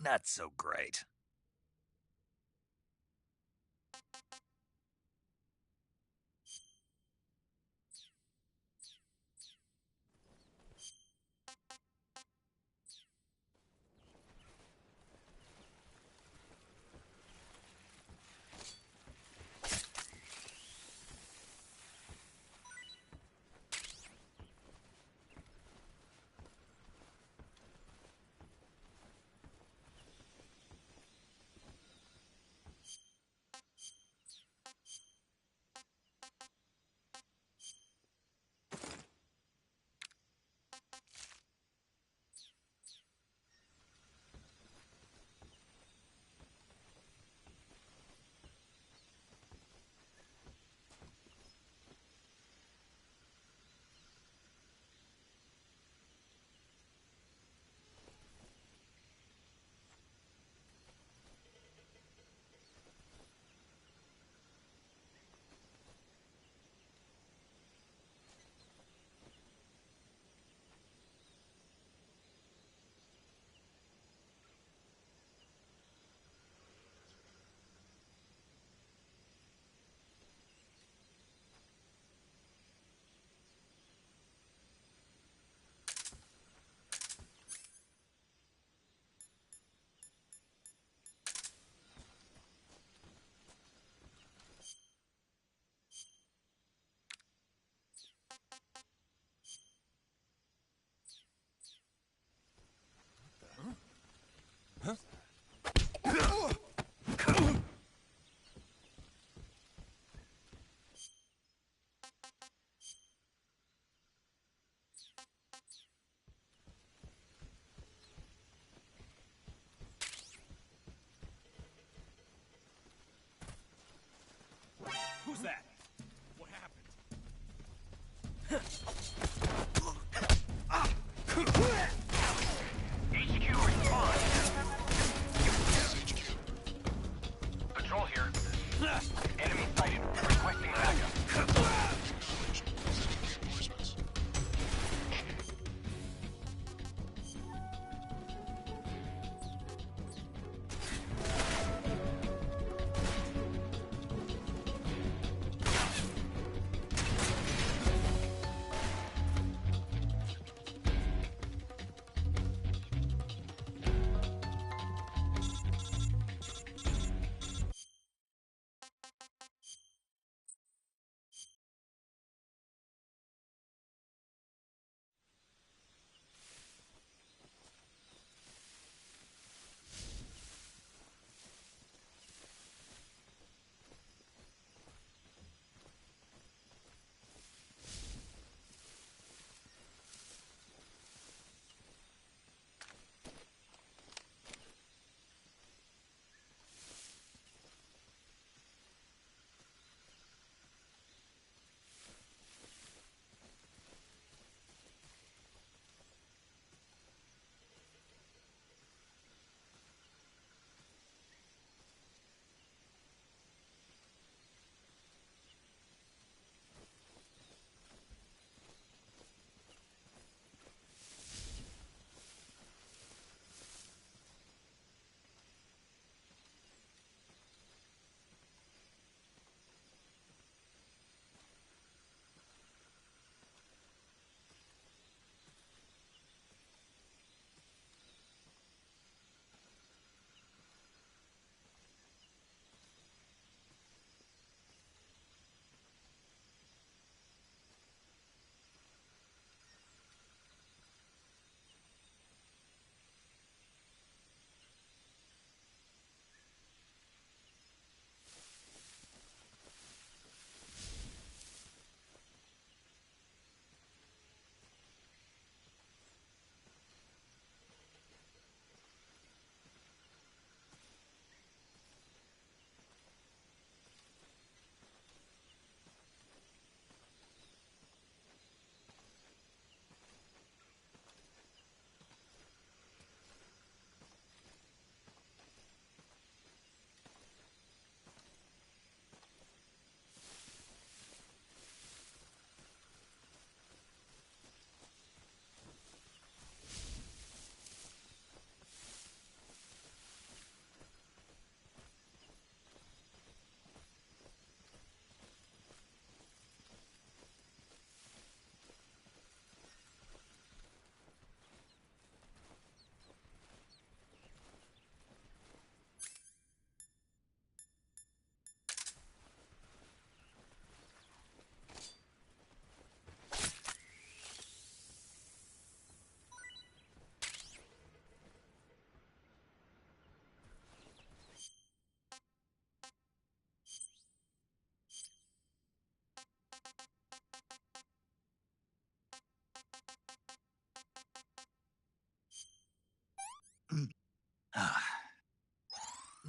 Not so great.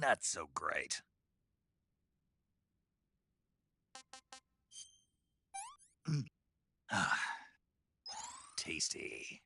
not so great. Ah, tasty.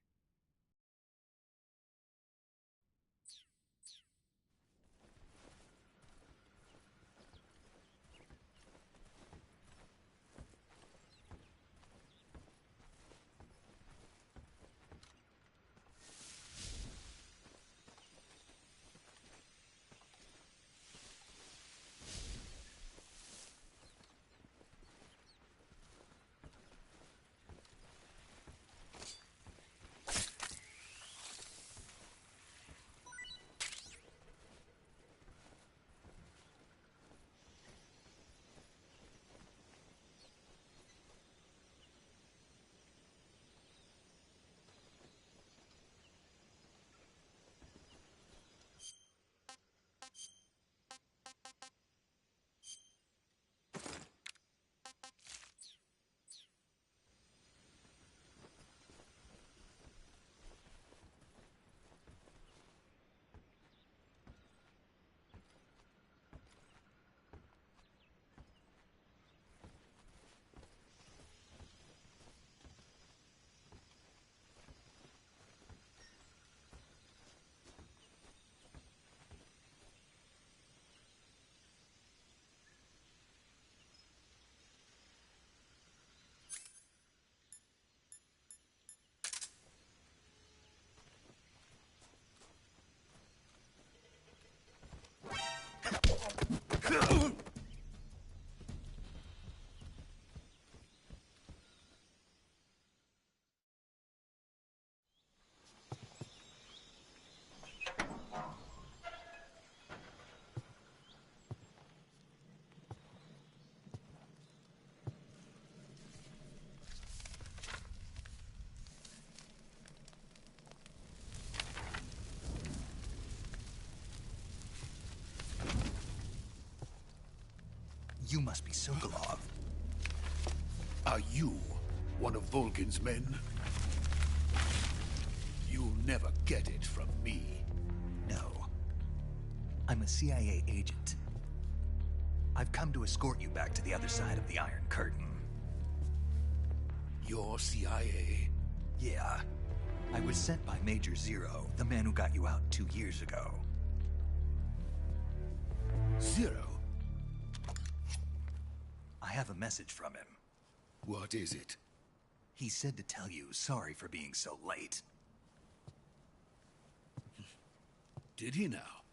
You must be Sokolov. Are you one of Volgin's men? You'll never get it from me. No. I'm a CIA agent. I've come to escort you back to the other side of the Iron Curtain. You're CIA? Yeah. I was sent by Major Zero, the man who got you out 2 years ago. Zero? I have a message from him. What is it? He said to tell you sorry for being so late. Did he now?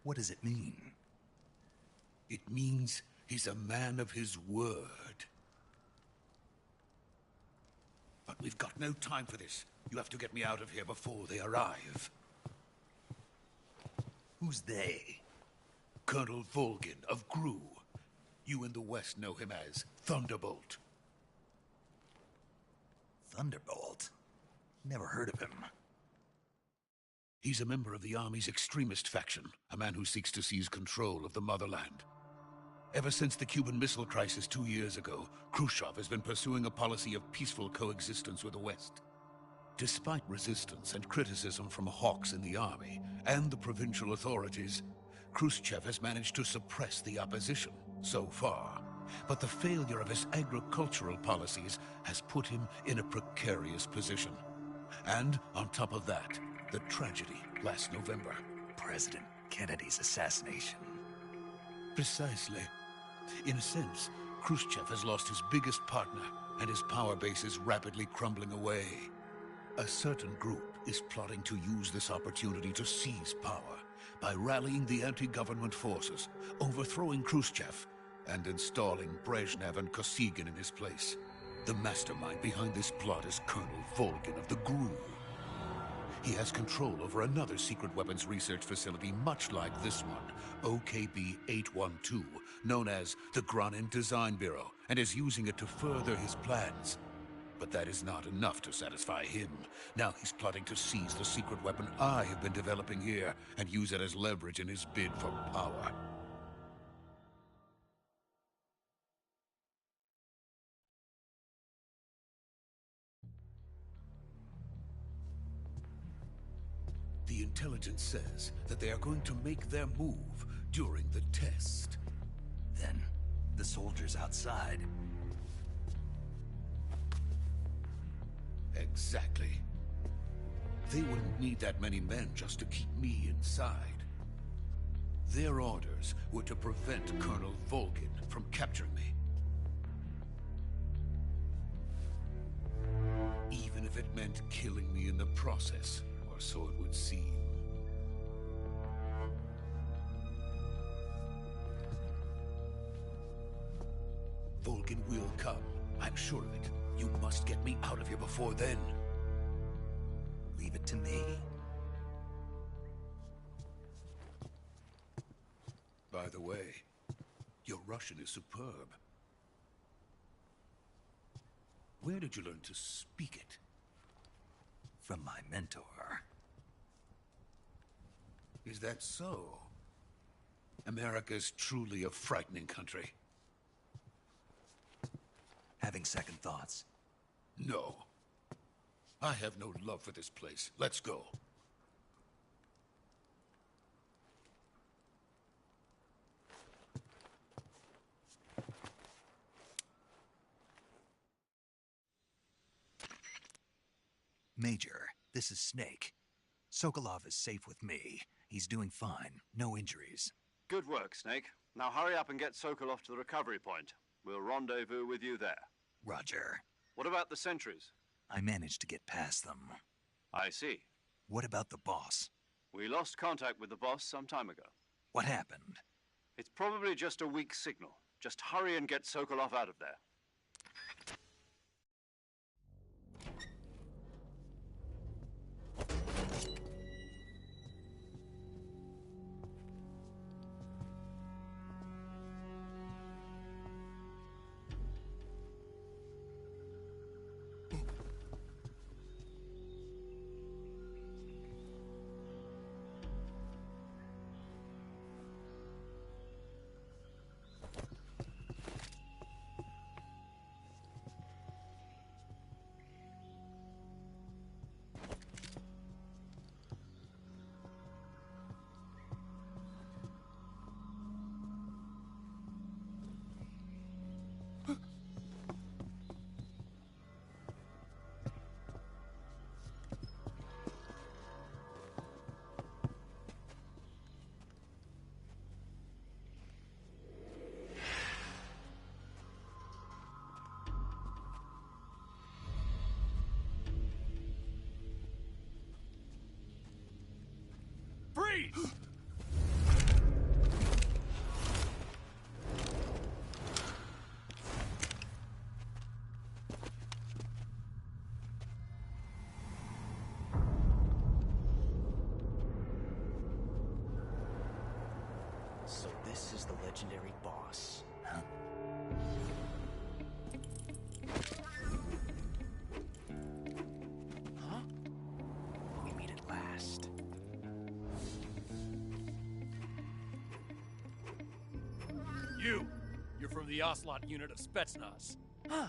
What does it mean? It means he's a man of his word. But we've got no time for this. You have to get me out of here before they arrive. Who's they? Colonel Volgin of GRU. You in the West know him as Thunderbolt. Thunderbolt? Never heard of him. He's a member of the Army's extremist faction, a man who seeks to seize control of the motherland. Ever since the Cuban Missile Crisis 2 years ago, Khrushchev has been pursuing a policy of peaceful coexistence with the West. Despite resistance and criticism from hawks in the army and the provincial authorities, Khrushchev has managed to suppress the opposition, so far. But the failure of his agricultural policies has put him in a precarious position. And on top of that, the tragedy last November. President Kennedy's assassination. Precisely. In a sense, Khrushchev has lost his biggest partner, and his power base is rapidly crumbling away. A certain group is plotting to use this opportunity to seize power by rallying the anti-government forces, overthrowing Khrushchev, and installing Brezhnev and Kosygin in his place. The mastermind behind this plot is Colonel Volgin of the GRU. He has control over another secret weapons research facility much like this one, OKB-812, known as the Granin Design Bureau, and is using it to further his plans. But that is not enough to satisfy him. Now he's plotting to seize the secret weapon I have been developing here and use it as leverage in his bid for power. The intelligence says that they are going to make their move during the test. Then, the soldiers outside. Exactly. They wouldn't need that many men just to keep me inside. Their orders were to prevent Colonel Volgin from capturing me. Even if it meant killing me in the process, or so it would seem. Volgin will come. I'm sure of it. You must get me out of here before then. Leave it to me. By the way, your Russian is superb. Where did you learn to speak it? From my mentor. Is that so? America's truly a frightening country. Having second thoughts. No. I have no love for this place. Let's go. Major, this is Snake. Sokolov is safe with me. He's doing fine. No injuries. Good work, Snake. Now hurry up and get Sokolov to the recovery point. We'll rendezvous with you there. Roger. What about the sentries? I managed to get past them. I see. What about the boss? We lost contact with the boss some time ago. What happened? It's probably just a weak signal. Just hurry and get Sokolov out of there. Freeze! So this is the legendary boss. Huh? Huh? We meet at last. You're from the Ocelot unit of Spetsnaz. Huh.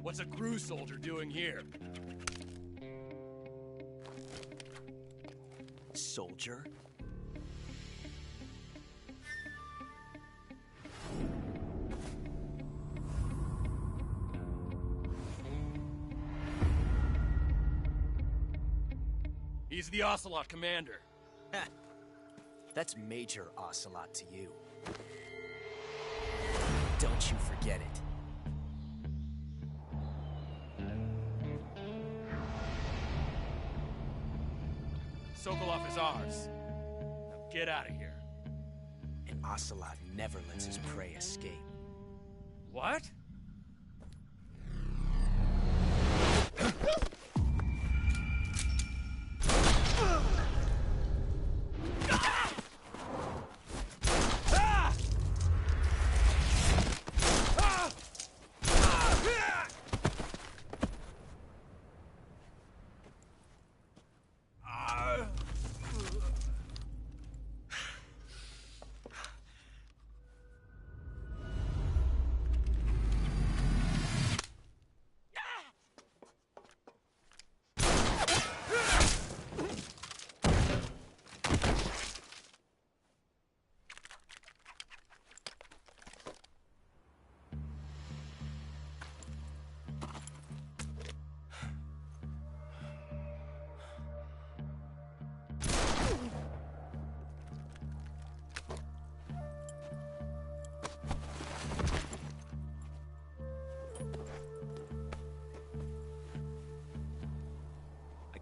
What's a crew soldier doing here? Soldier? He's the Ocelot commander. Ha! That's Major Ocelot to you. Don't you forget it. Sokolov is ours. Now get out of here. And Ocelot never lets his prey escape. What?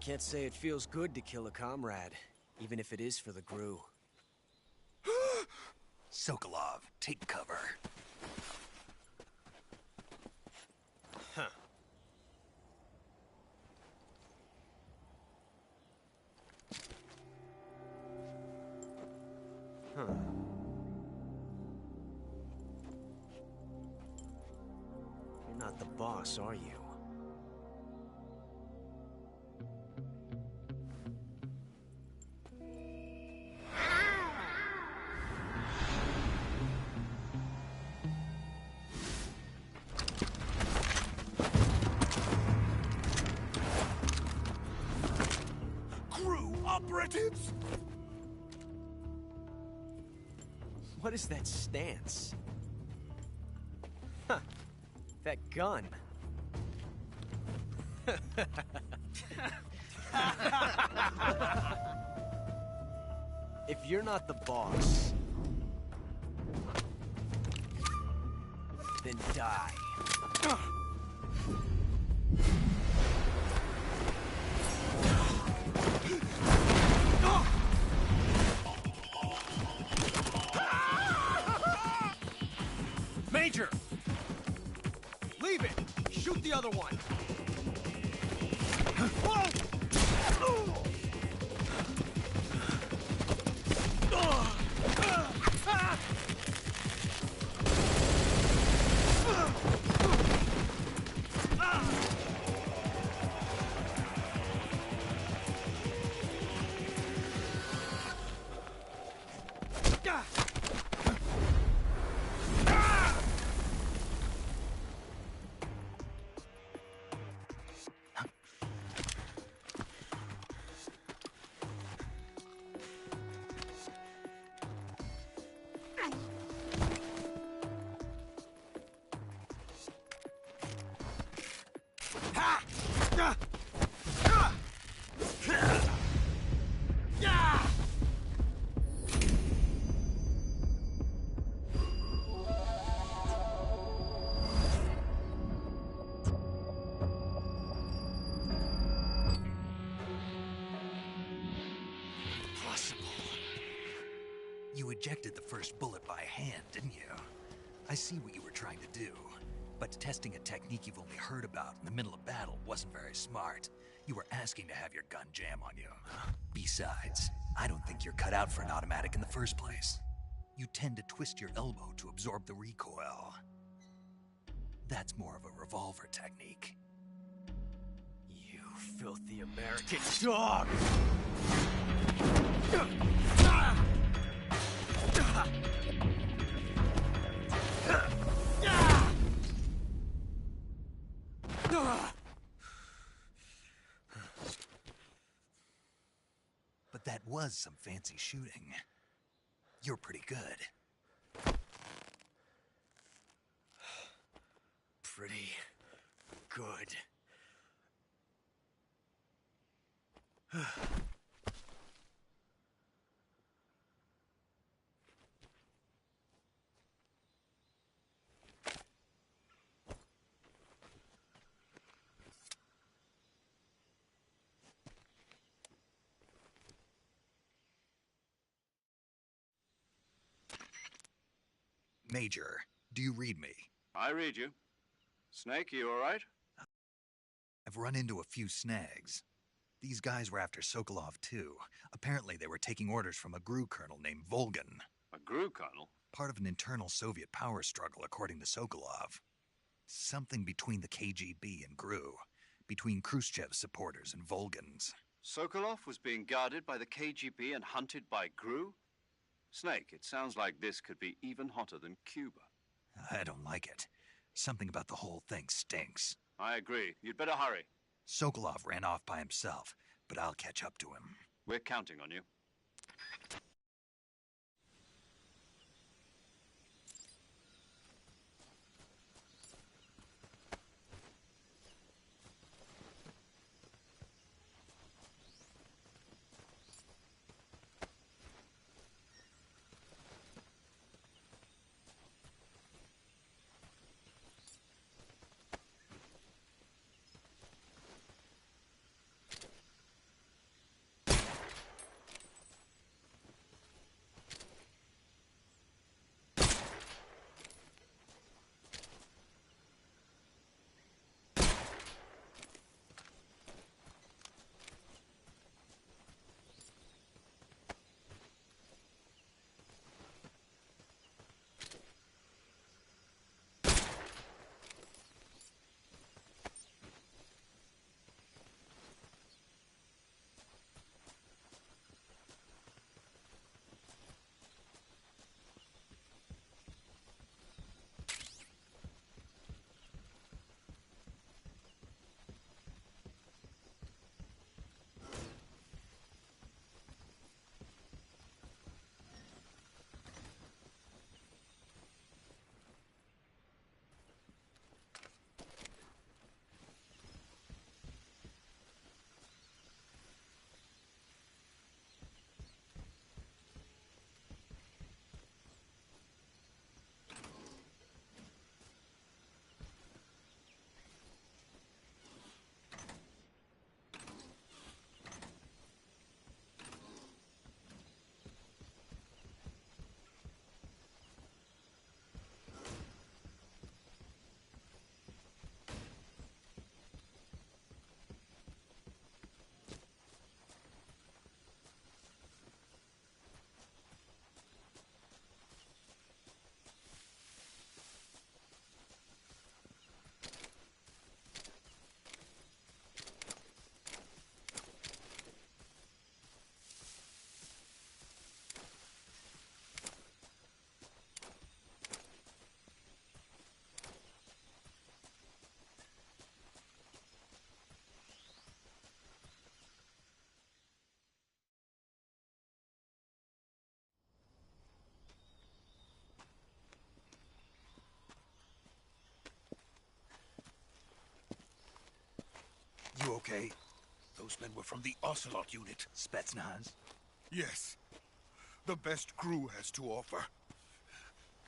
can't say it feels good to kill a comrade, even if it is for the Gru. Sokolov, take cover. Huh. Huh. You're not the boss, are you? Crew operatives! What is that stance? Huh. That gun. If you're not the boss, then die. Major! Leave it! Shoot the other one! You ejected the first bullet by hand, didn't you? I see what you were trying to do. But testing a technique you've only heard about in the middle of battle wasn't very smart. You were asking to have your gun jam on you. Besides, I don't think you're cut out for an automatic in the first place. You tend to twist your elbow to absorb the recoil. That's more of a revolver technique. You filthy American dog! But that was some fancy shooting. You're pretty good. Pretty good. Major, do you read me? I read you. Snake, you all right? I've run into a few snags. These guys were after Sokolov too. Apparently they were taking orders from a GRU colonel named Volgan. A GRU colonel? Part of an internal Soviet power struggle, according to Sokolov. Something between the KGB and GRU. Between Khrushchev's supporters and Volgan's. Sokolov was being guarded by the KGB and hunted by GRU? Snake, it sounds like this could be even hotter than Cuba. I don't like it. Something about the whole thing stinks. I agree. You'd better hurry. Sokolov ran off by himself, but I'll catch up to him. We're counting on you. okay? Those men were from the Ocelot unit. Spetsnaz? Yes. The best crew has to offer.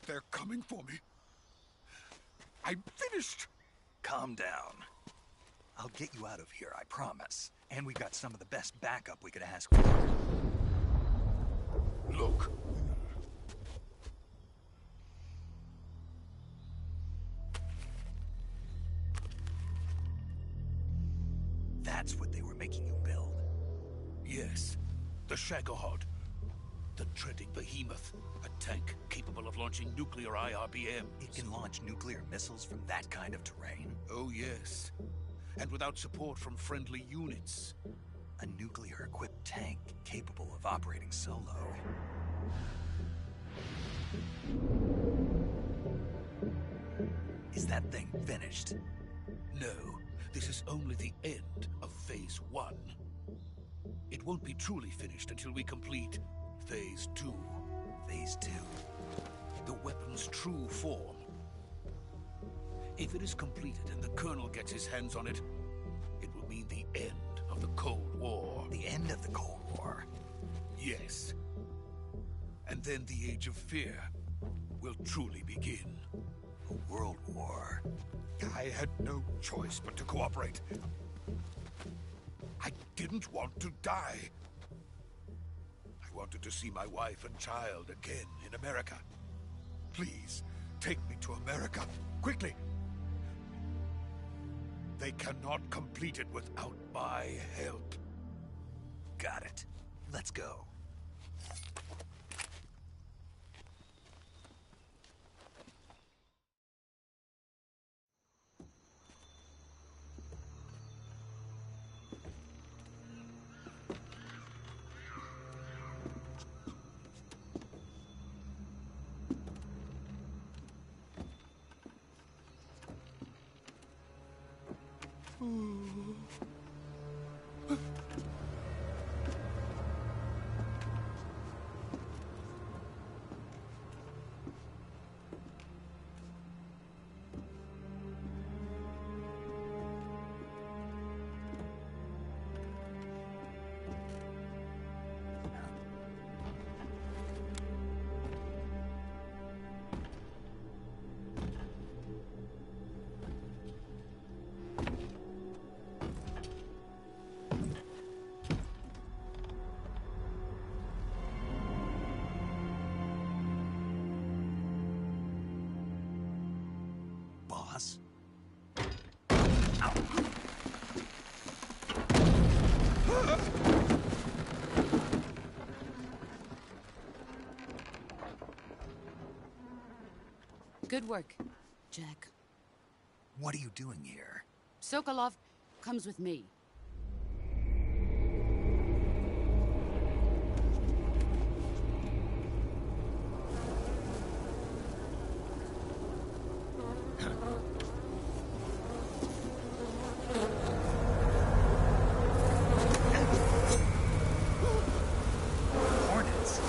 They're coming for me. I'm finished. Calm down. I'll get you out of here, I promise. And we've got some of the best backup we could ask for. Look. That's what they were making you build? Yes. The Shagohod. The treading behemoth. A tank capable of launching nuclear IRBM. It can launch nuclear missiles from that kind of terrain? Oh, yes. And without support from friendly units. A nuclear-equipped tank capable of operating solo. Is that thing finished? No. This is only the end of Phase 1. It won't be truly finished until we complete Phase 2. Phase 2? The weapon's true form. If it is completed and the Colonel gets his hands on it, it will mean the end of the Cold War. The end of the Cold War? Yes. And then the Age of Fear will truly begin. A world war? I had no choice but to cooperate. I didn't want to die. I wanted to see my wife and child again in America. Please, take me to America, quickly. They cannot complete it without my help. Got it. Let's go. Boss? Good work, Jack. What are you doing here? Sokolov comes with me. Hornets?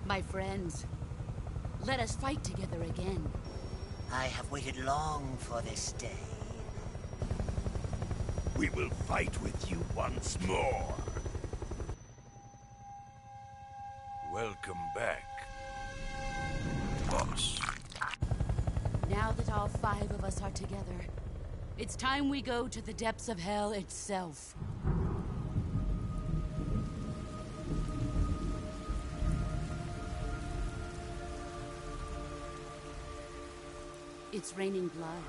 My friends, let us fight together again. I have waited long for this day. We will fight with you once more. Welcome back, boss. Now that all 5 of us are together, it's time we go to the depths of hell itself. It's raining blood.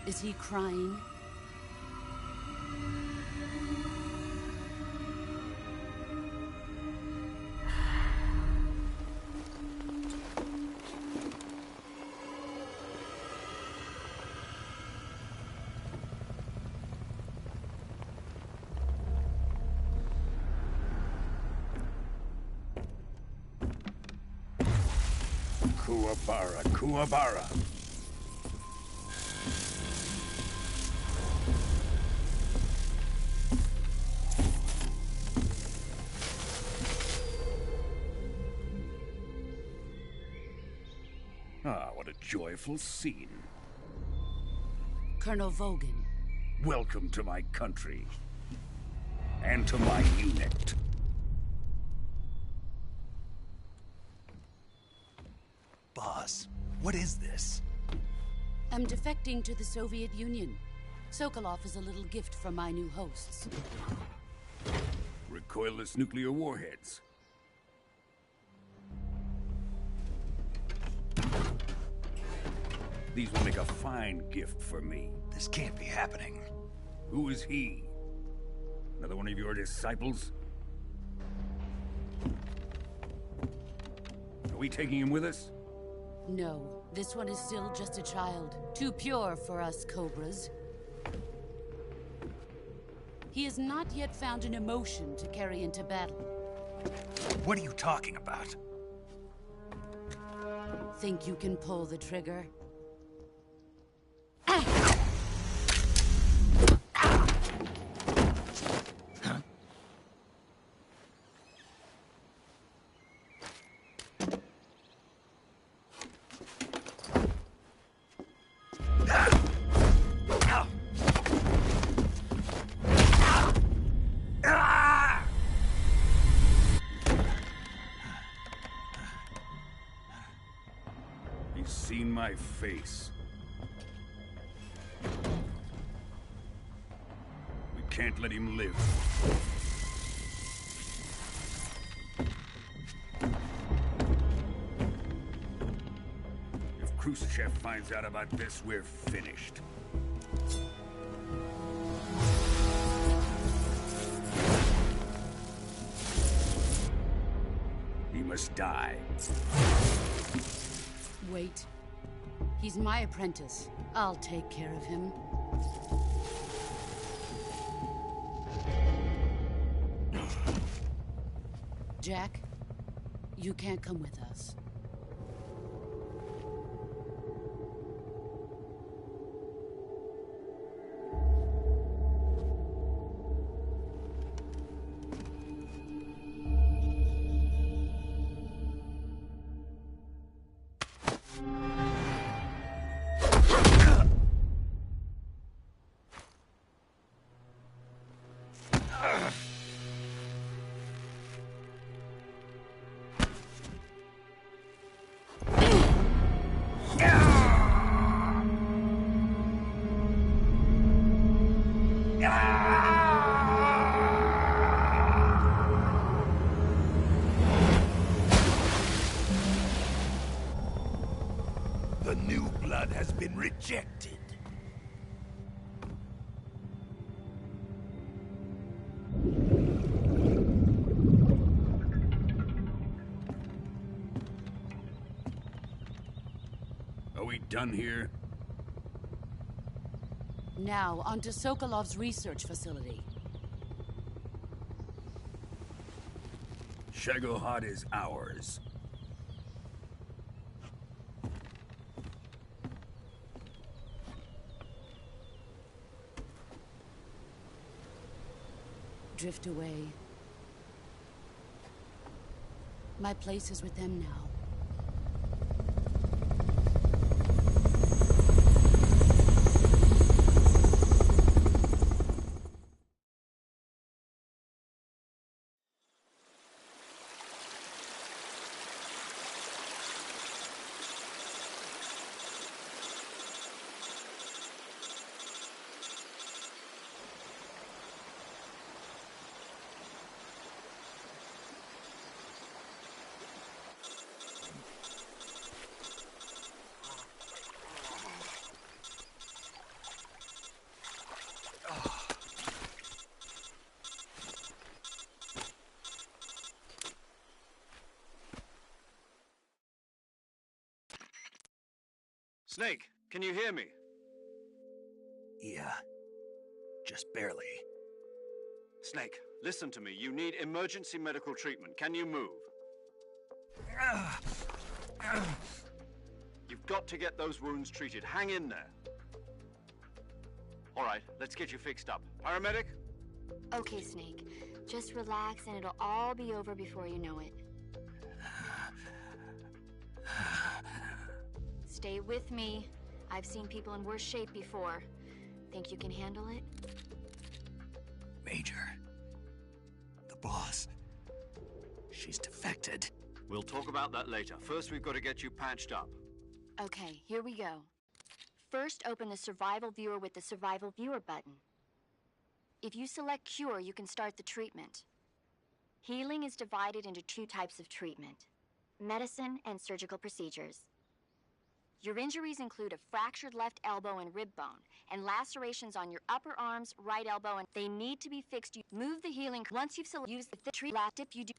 Is he crying? Kuwabara, Kuwabara. Ah, what a joyful scene. Colonel Vogan. Welcome to my country. And to my unit. Boss, what is this? I'm defecting to the Soviet Union. Sokolov is a little gift from my new hosts. Recoilless nuclear warheads. These will make a fine gift for me. This can't be happening. Who is he? Another one of your disciples? Are we taking him with us? No, this one is still just a child. Too pure for us Cobras. He has not yet found an emotion to carry into battle. What are you talking about? Think you can pull the trigger? He's seen my face. We can't let him live. If Khrushchev finds out about this, we're finished. He must die. Wait. He's my apprentice. I'll take care of him. Jack, you can't come with us. The new blood has been rejected. Are we done here? Now, onto Sokolov's research facility. Shagohod is ours. Drift away. My place is with them now. Snake, can you hear me? Yeah. Just barely. Snake, listen to me. You need emergency medical treatment. Can you move? got to get those wounds treated. Hang in there. All right, let's get you fixed up. Paramedic? Okay, Snake. Just relax and it'll all be over before you know it. Stay with me. I've seen people in worse shape before. Think you can handle it? Major. The boss. She's defected. We'll talk about that later. First, we've got to get you patched up. Okay, here we go. First, open the Survival Viewer with the Survival Viewer button. If you select Cure, you can start the treatment. Healing is divided into 2 types of treatment: medicine and surgical procedures. Your injuries include a fractured left elbow and rib bone, and lacerations on your upper arms, right elbow, and they need to be fixed. You move the healing. Once you've used the treat last dip, you do.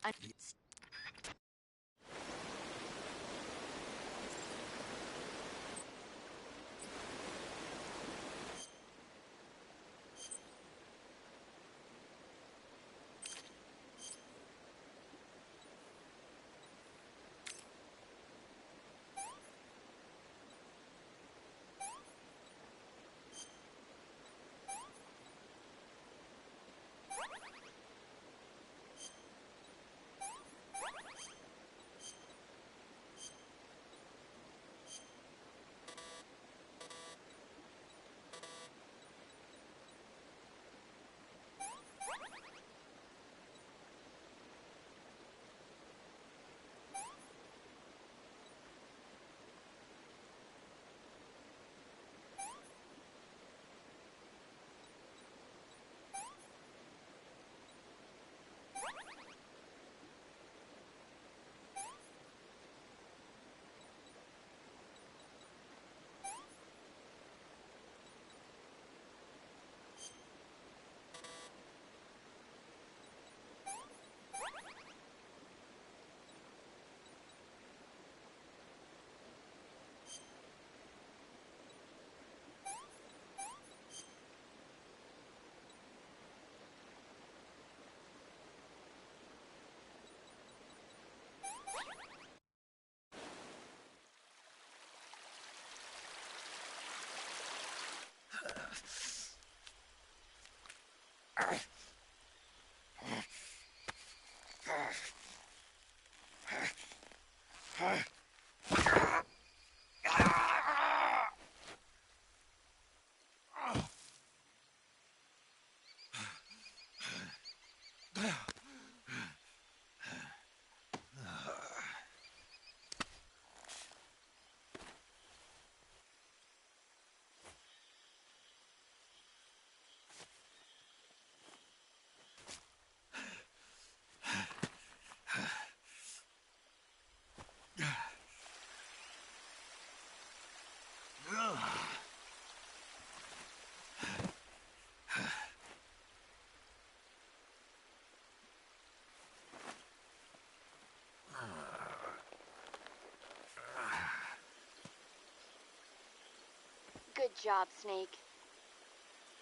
Good job, Snake.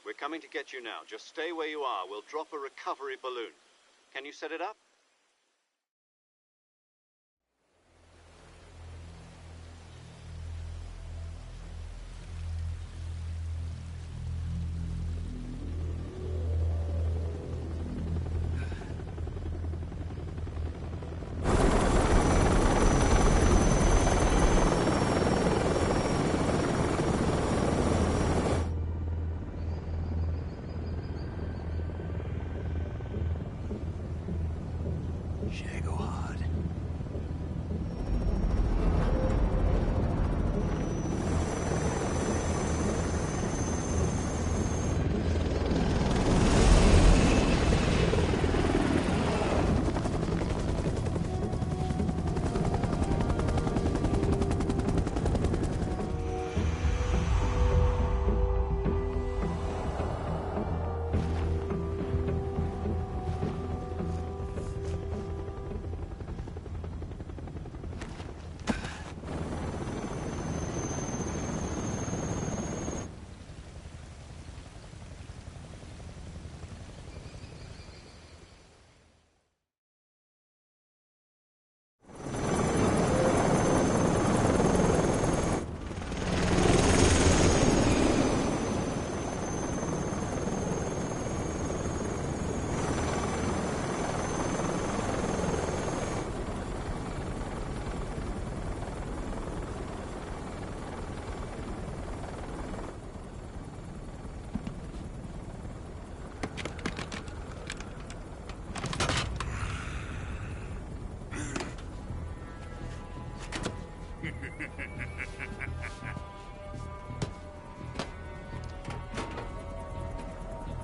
We're coming to get you now. Just stay where you are. We'll drop a recovery balloon. Can you set it up?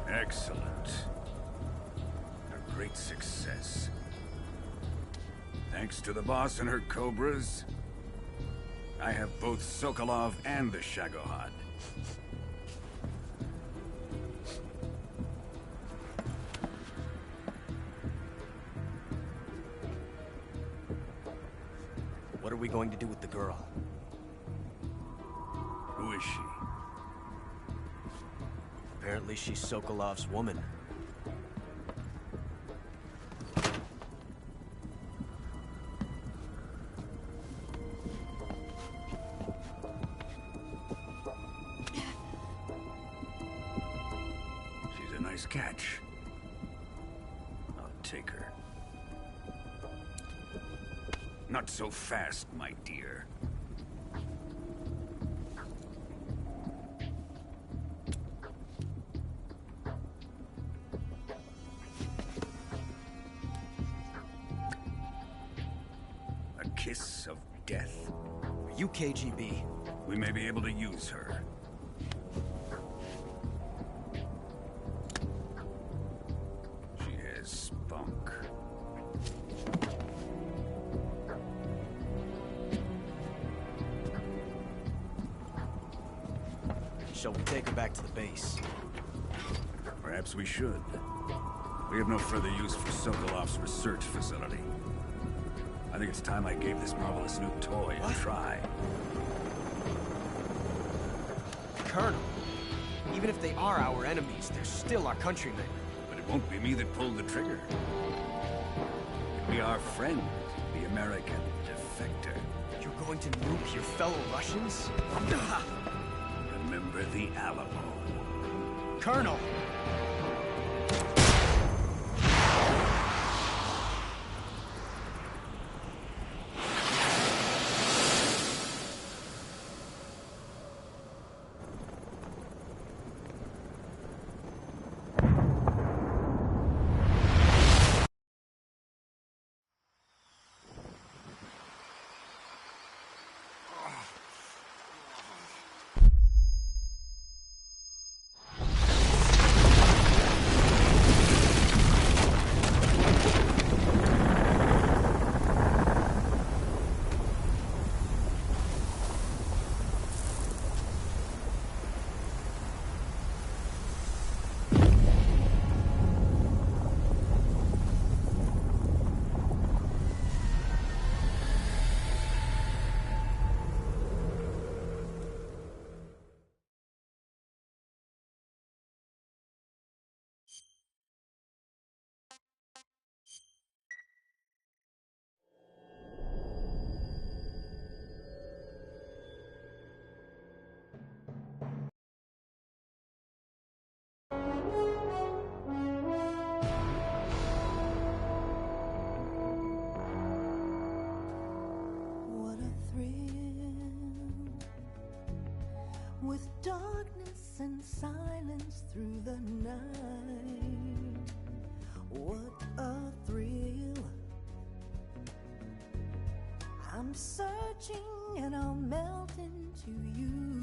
Excellent. A great success. Thanks to the boss and her cobras, I have both Sokolov and the Shagohod. What are we going to do with the girl? Who is she? Apparently she's Sokolov's woman. She's a nice catch. I'll take her. Not so fast, my dear. A kiss of death. Are you KGB? We may be able to use her. She has spunk. Shall we take her back to the base? Perhaps we should. We have no further use for Sokolov's research facility. I think it's time I gave this marvelous new toy a try. Colonel, even if they are our enemies, they're still our countrymen. But it won't be me that pulled the trigger. It'll be our friend, the American defector. You're going to nuke your fellow Russians? Remember the Alamo. Colonel! What a thrill, with darkness and silence through the night. What a thrill. I'm searching and I'll melt into you.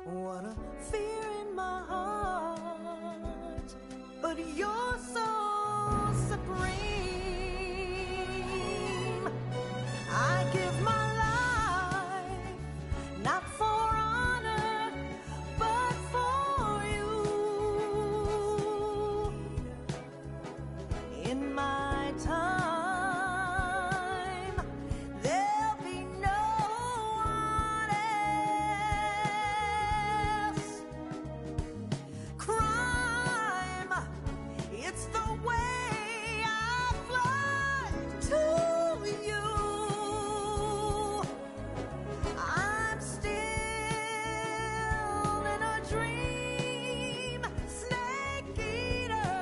What a fear in my heart, but you're so supreme. I give my life, not for honor, but for you. In my time, there'll be no one else. Crime, it's the way I fly to you. I'm still in a dream, snake eater.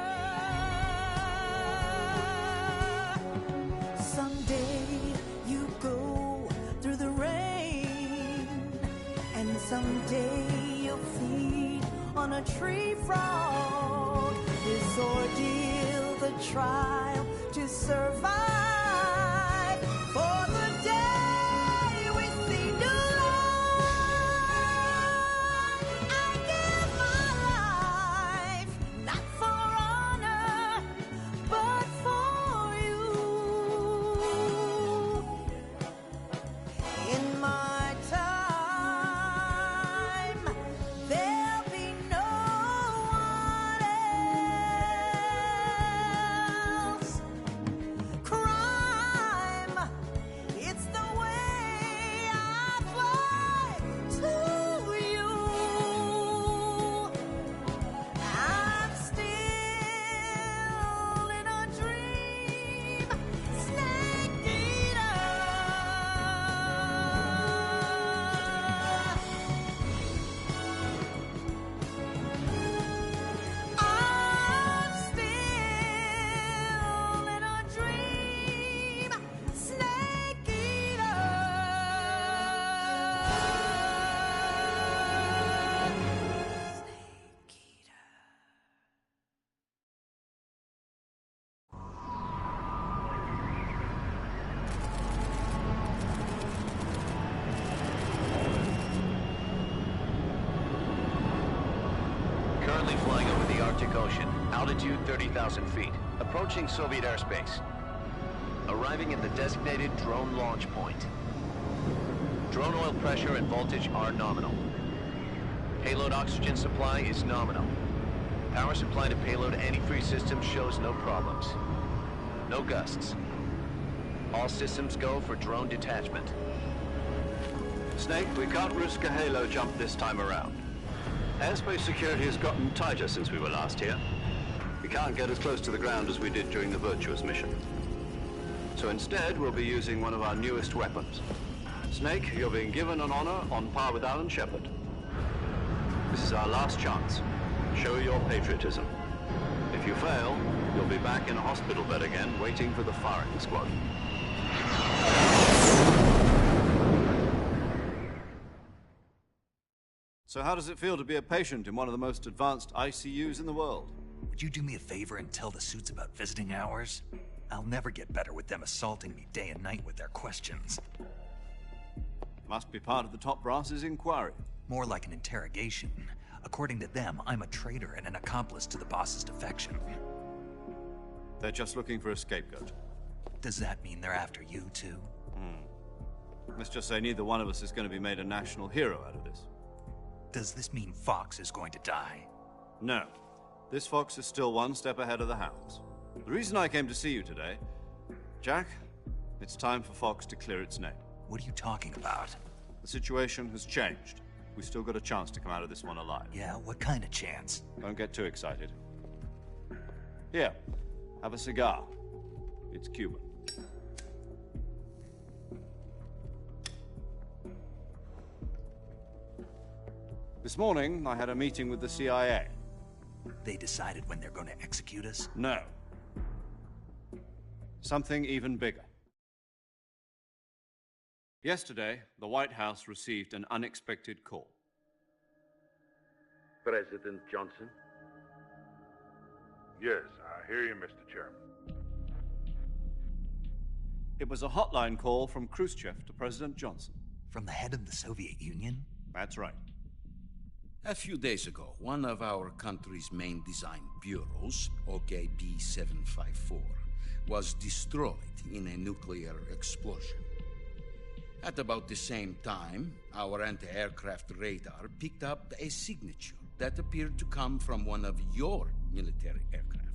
Someday you go through the rain, and someday you'll feed on a tree frog. This ordeal, the trial to survive for the currently flying over the Arctic Ocean. Altitude 30,000 feet. Approaching Soviet airspace. Arriving at the designated drone launch point. Drone oil pressure and voltage are nominal. Payload oxygen supply is nominal. Power supply to payload antifreeze system shows no problems. No gusts. All systems go for drone detachment. Snake, we can't risk a halo jump this time around. Airspace security has gotten tighter since we were last here. We can't get as close to the ground as we did during the Virtuous mission. So instead, we'll be using one of our newest weapons. Snake, you're being given an honor on par with Alan Shepard. This is our last chance. Show your patriotism. If you fail, you'll be back in a hospital bed again, waiting for the firing squad. So how does it feel to be a patient in one of the most advanced ICUs in the world? Would you do me a favor and tell the suits about visiting hours? I'll never get better with them assaulting me day and night with their questions. Must be part of the top brass's inquiry. More like an interrogation. According to them, I'm a traitor and an accomplice to the boss's defection. They're just looking for a scapegoat. Does that mean they're after you, too? Let's just say neither one of us is going to be made a national hero out of this. Does this mean Fox is going to die? No. This Fox is still one step ahead of the Hounds. The reason I came to see you today... Jack, it's time for Fox to clear its name. What are you talking about? The situation has changed. We've still got a chance to come out of this one alive. Yeah, what kind of chance? Don't get too excited. Here, have a cigar. It's Cuban. This morning, I had a meeting with the CIA. They decided when they're going to execute us? No. Something even bigger. Yesterday, the White House received an unexpected call. President Johnson? Yes, I hear you, Mr. Chairman. It was a hotline call from Khrushchev to President Johnson. From the head of the Soviet Union? That's right. A few days ago, one of our country's main design bureaus, OKB 754, was destroyed in a nuclear explosion. At about the same time, our anti-aircraft radar picked up a signature that appeared to come from one of your military aircraft.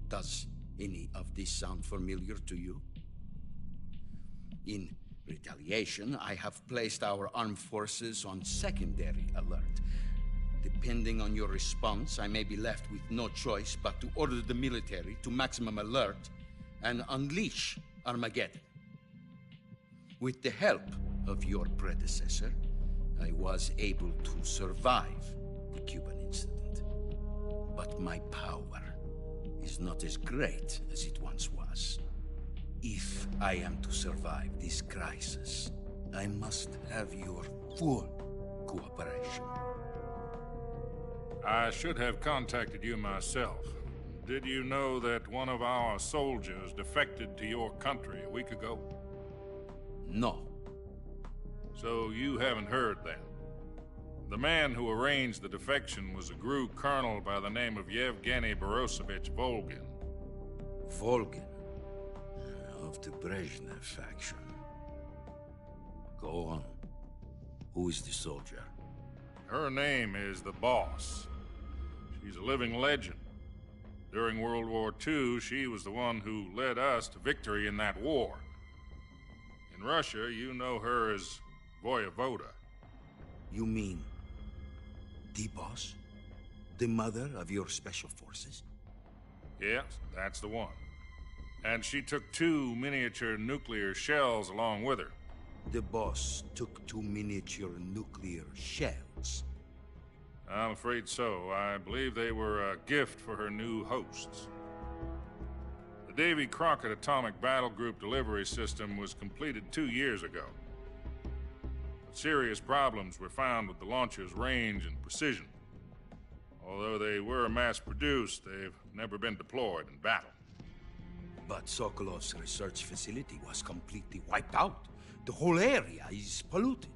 Does any of this sound familiar to you? In retaliation, I have placed our armed forces on secondary alert. Depending on your response, I may be left with no choice but to order the military to maximum alert and unleash Armageddon. With the help of your predecessor, I was able to survive the Cuban incident. But my power is not as great as it once was. If I am to survive this crisis, I must have your full cooperation. I should have contacted you myself. Did you know that one of our soldiers defected to your country a week ago? No. So you haven't heard then. The man who arranged the defection was a GRU colonel by the name of Yevgeny Borosovich Volgin. Volgin? Of the Brezhnev faction. Go on. Who is the soldier? Her name is the Boss. She's a living legend. During World War II, she was the one who led us to victory in that war. In Russia, you know her as Voyevoda. You mean the Boss? The mother of your special forces? Yes, that's the one. And she took 2 miniature nuclear shells along with her. The Boss took 2 miniature nuclear shells? I'm afraid so. I believe they were a gift for her new hosts. The Davy Crockett Atomic Battle Group delivery system was completed 2 years ago. But serious problems were found with the launcher's range and precision. Although they were mass-produced, they've never been deployed in battle. But Sokolov's research facility was completely wiped out. The whole area is polluted.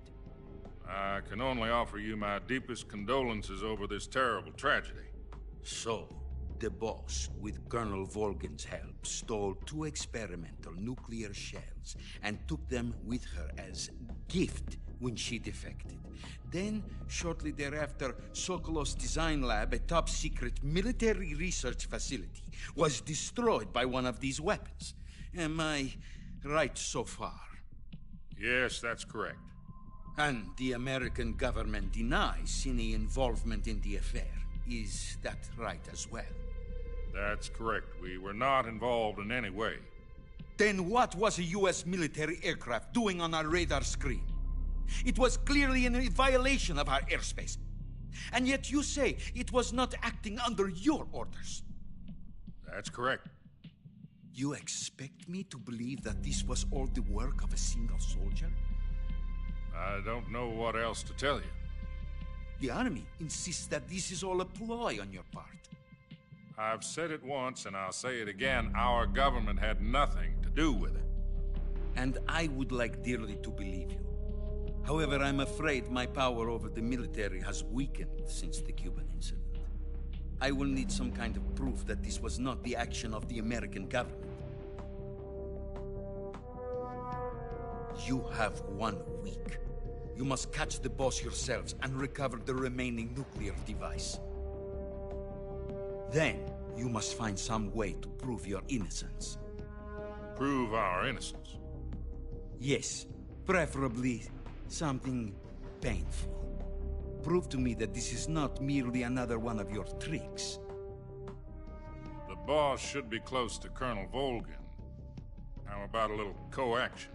I can only offer you my deepest condolences over this terrible tragedy. So, the boss, with Colonel Volgin's help, stole 2 experimental nuclear shells and took them with her as gift when she defected. Then, shortly thereafter, Sokolov's design lab, a top-secret military research facility, was destroyed by one of these weapons. Am I right so far? Yes, that's correct. And the American government denies any involvement in the affair. Is that right as well? That's correct. We were not involved in any way. Then what was a U.S. military aircraft doing on our radar screen? It was clearly in a violation of our airspace. And yet you say it was not acting under your orders. That's correct. You expect me to believe that this was all the work of a single soldier? I don't know what else to tell you. The army insists that this is all a ploy on your part. I've said it once, and I'll say it again. Our government had nothing to do with it. And I would like dearly to believe you. However, I'm afraid my power over the military has weakened since the Cuban incident. I will need some kind of proof that this was not the action of the American government. You have 1 week. You must catch the boss yourselves and recover the remaining nuclear device. Then, you must find some way to prove your innocence. Prove our innocence? Yes, preferably something painful. Prove to me that this is not merely another one of your tricks. The boss should be close to Colonel Volgin. How about a little co-action?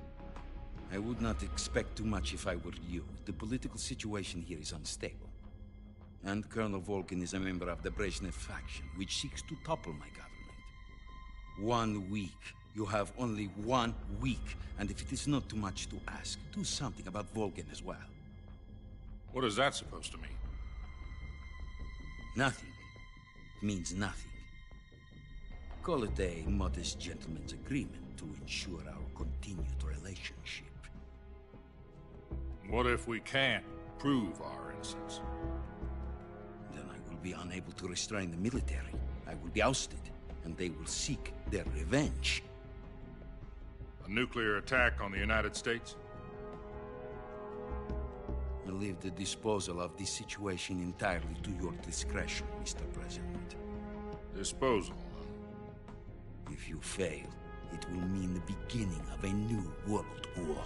I would not expect too much if I were you. The political situation here is unstable. And Colonel Volgin is a member of the Brezhnev faction, which seeks to topple my government. 1 week. You have only 1 week. And if it is not too much to ask, do something about Volgin as well. What is that supposed to mean? Nothing. It means nothing. Call it a modest gentleman's agreement to ensure our continued relationship. What if we can't prove our innocence? Then I will be unable to restrain the military. I will be ousted, and they will seek their revenge. A nuclear attack on the United States? I leave the disposal of this situation entirely to your discretion, Mr. President. Disposal? If you fail, it will mean the beginning of a new world war.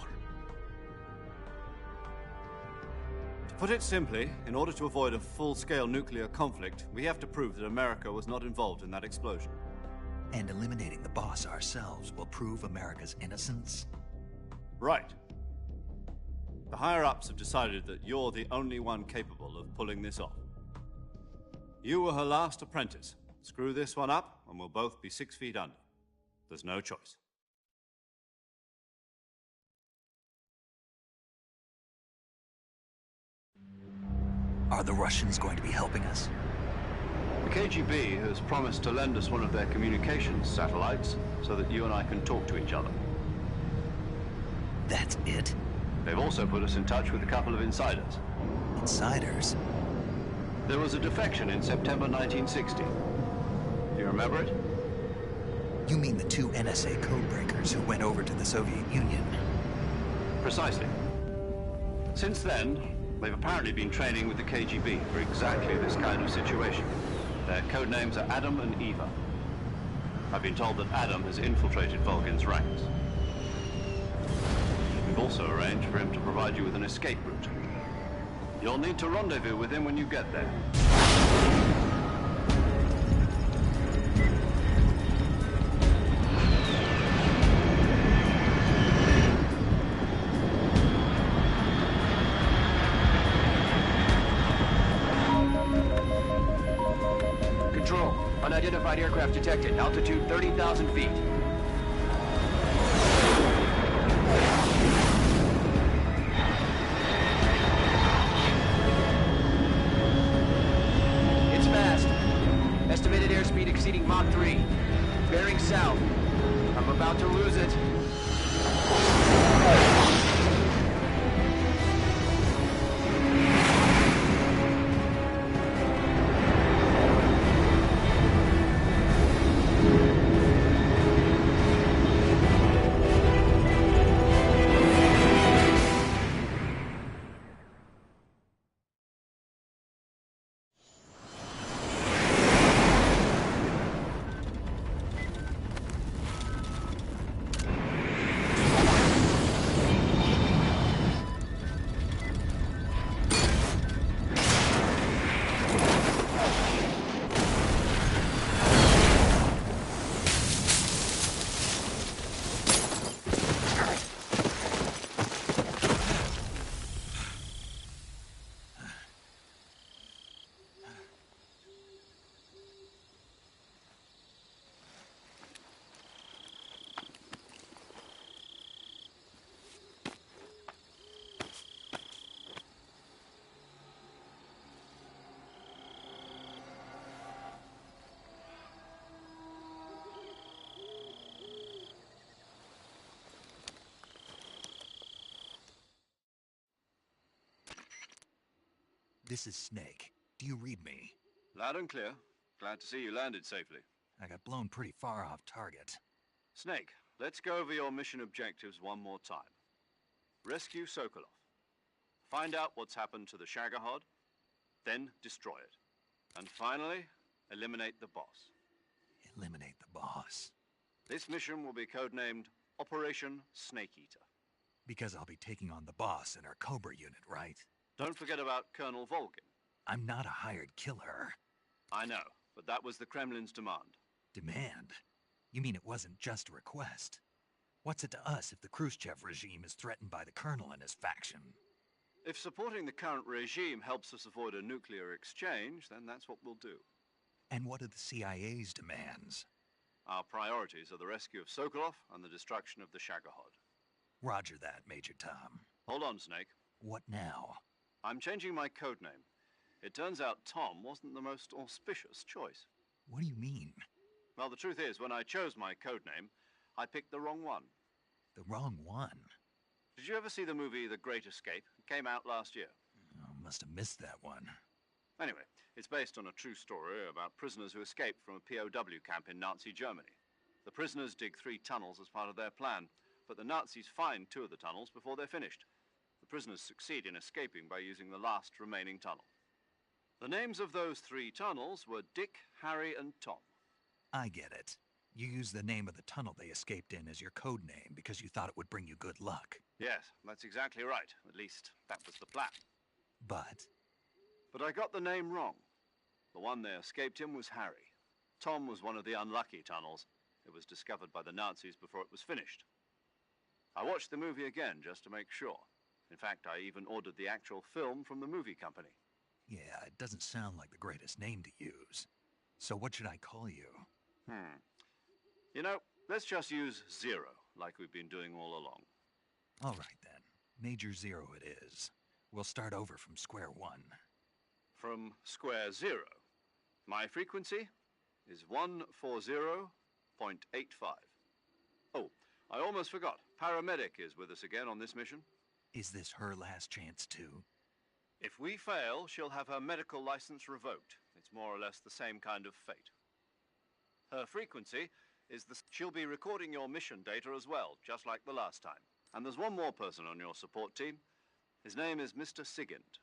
To put it simply, in order to avoid a full-scale nuclear conflict, we have to prove that America was not involved in that explosion. And eliminating the boss ourselves will prove America's innocence? Right. The higher-ups have decided that you're the only one capable of pulling this off. You were her last apprentice. Screw this one up, and we'll both be 6 feet under. There's no choice. Are the Russians going to be helping us? The KGB has promised to lend us one of their communications satellites so that you and I can talk to each other. That's it? They've also put us in touch with a couple of insiders. Insiders? There was a defection in September 1960. Do you remember it? You mean the 2 NSA codebreakers who went over to the Soviet Union? Precisely. Since then, they've apparently been training with the KGB for exactly this kind of situation. Their code names are Adam and Eva. I've been told that Adam has infiltrated Volgin's ranks. We've also arranged for him to provide you with an escape route. You'll need to rendezvous with him when you get there. Control, unidentified aircraft detected. Altitude 30,000 feet. It's fast. Estimated airspeed exceeding Mach 3. Bearing south. I'm about to lose it. This is Snake. Do you read me? Loud and clear. Glad to see you landed safely. I got blown pretty far off target. Snake, let's go over your mission objectives one more time. Rescue Sokolov. Find out what's happened to the Shagohod, then destroy it. And finally, eliminate the boss. Eliminate the boss. This mission will be codenamed Operation Snake Eater. Because I'll be taking on the boss in our Cobra unit, right? Don't forget about Colonel Volgin. I'm not a hired killer. I know, but that was the Kremlin's demand. Demand? You mean it wasn't just a request? What's it to us if the Khrushchev regime is threatened by the Colonel and his faction? If supporting the current regime helps us avoid a nuclear exchange, then that's what we'll do. And what are the CIA's demands? Our priorities are the rescue of Sokolov and the destruction of the Shagohod. Roger that, Major Tom. Hold on, Snake. What now? I'm changing my codename. It turns out Tom wasn't the most auspicious choice. What do you mean? Well, the truth is, when I chose my codename, I picked the wrong one. The wrong one? Did you ever see the movie The Great Escape? It came out last year. Oh, must have missed that one. Anyway, it's based on a true story about prisoners who escaped from a POW camp in Nazi Germany. The prisoners dig 3 tunnels as part of their plan, but the Nazis find 2 of the tunnels before they're finished. The prisoners succeed in escaping by using the last remaining tunnel. The names of those 3 tunnels were Dick, Harry, and Tom. I get it. You used the name of the tunnel they escaped in as your code name because you thought it would bring you good luck. Yes, that's exactly right. At least, that was the plan. But I got the name wrong. The one they escaped in was Harry. Tom was one of the unlucky tunnels. It was discovered by the Nazis before it was finished. I watched the movie again just to make sure. In fact, I even ordered the actual film from the movie company. yeah, it doesn't sound like the greatest name to use. So what should I call you? You know, let's just use Zero, like we've been doing all along. All right then. Major Zero it is. We'll start over from square one. From square 0. My frequency is 140.85. Oh, I almost forgot. Paramedic is with us again on this mission. Is this her last chance too? If we fail, she'll have her medical license revoked. It's more or less the same kind of fate. Her frequency is she'll be recording your mission data as well, just like the last time. And there's one more person on your support team. His name is Mr. Sigint.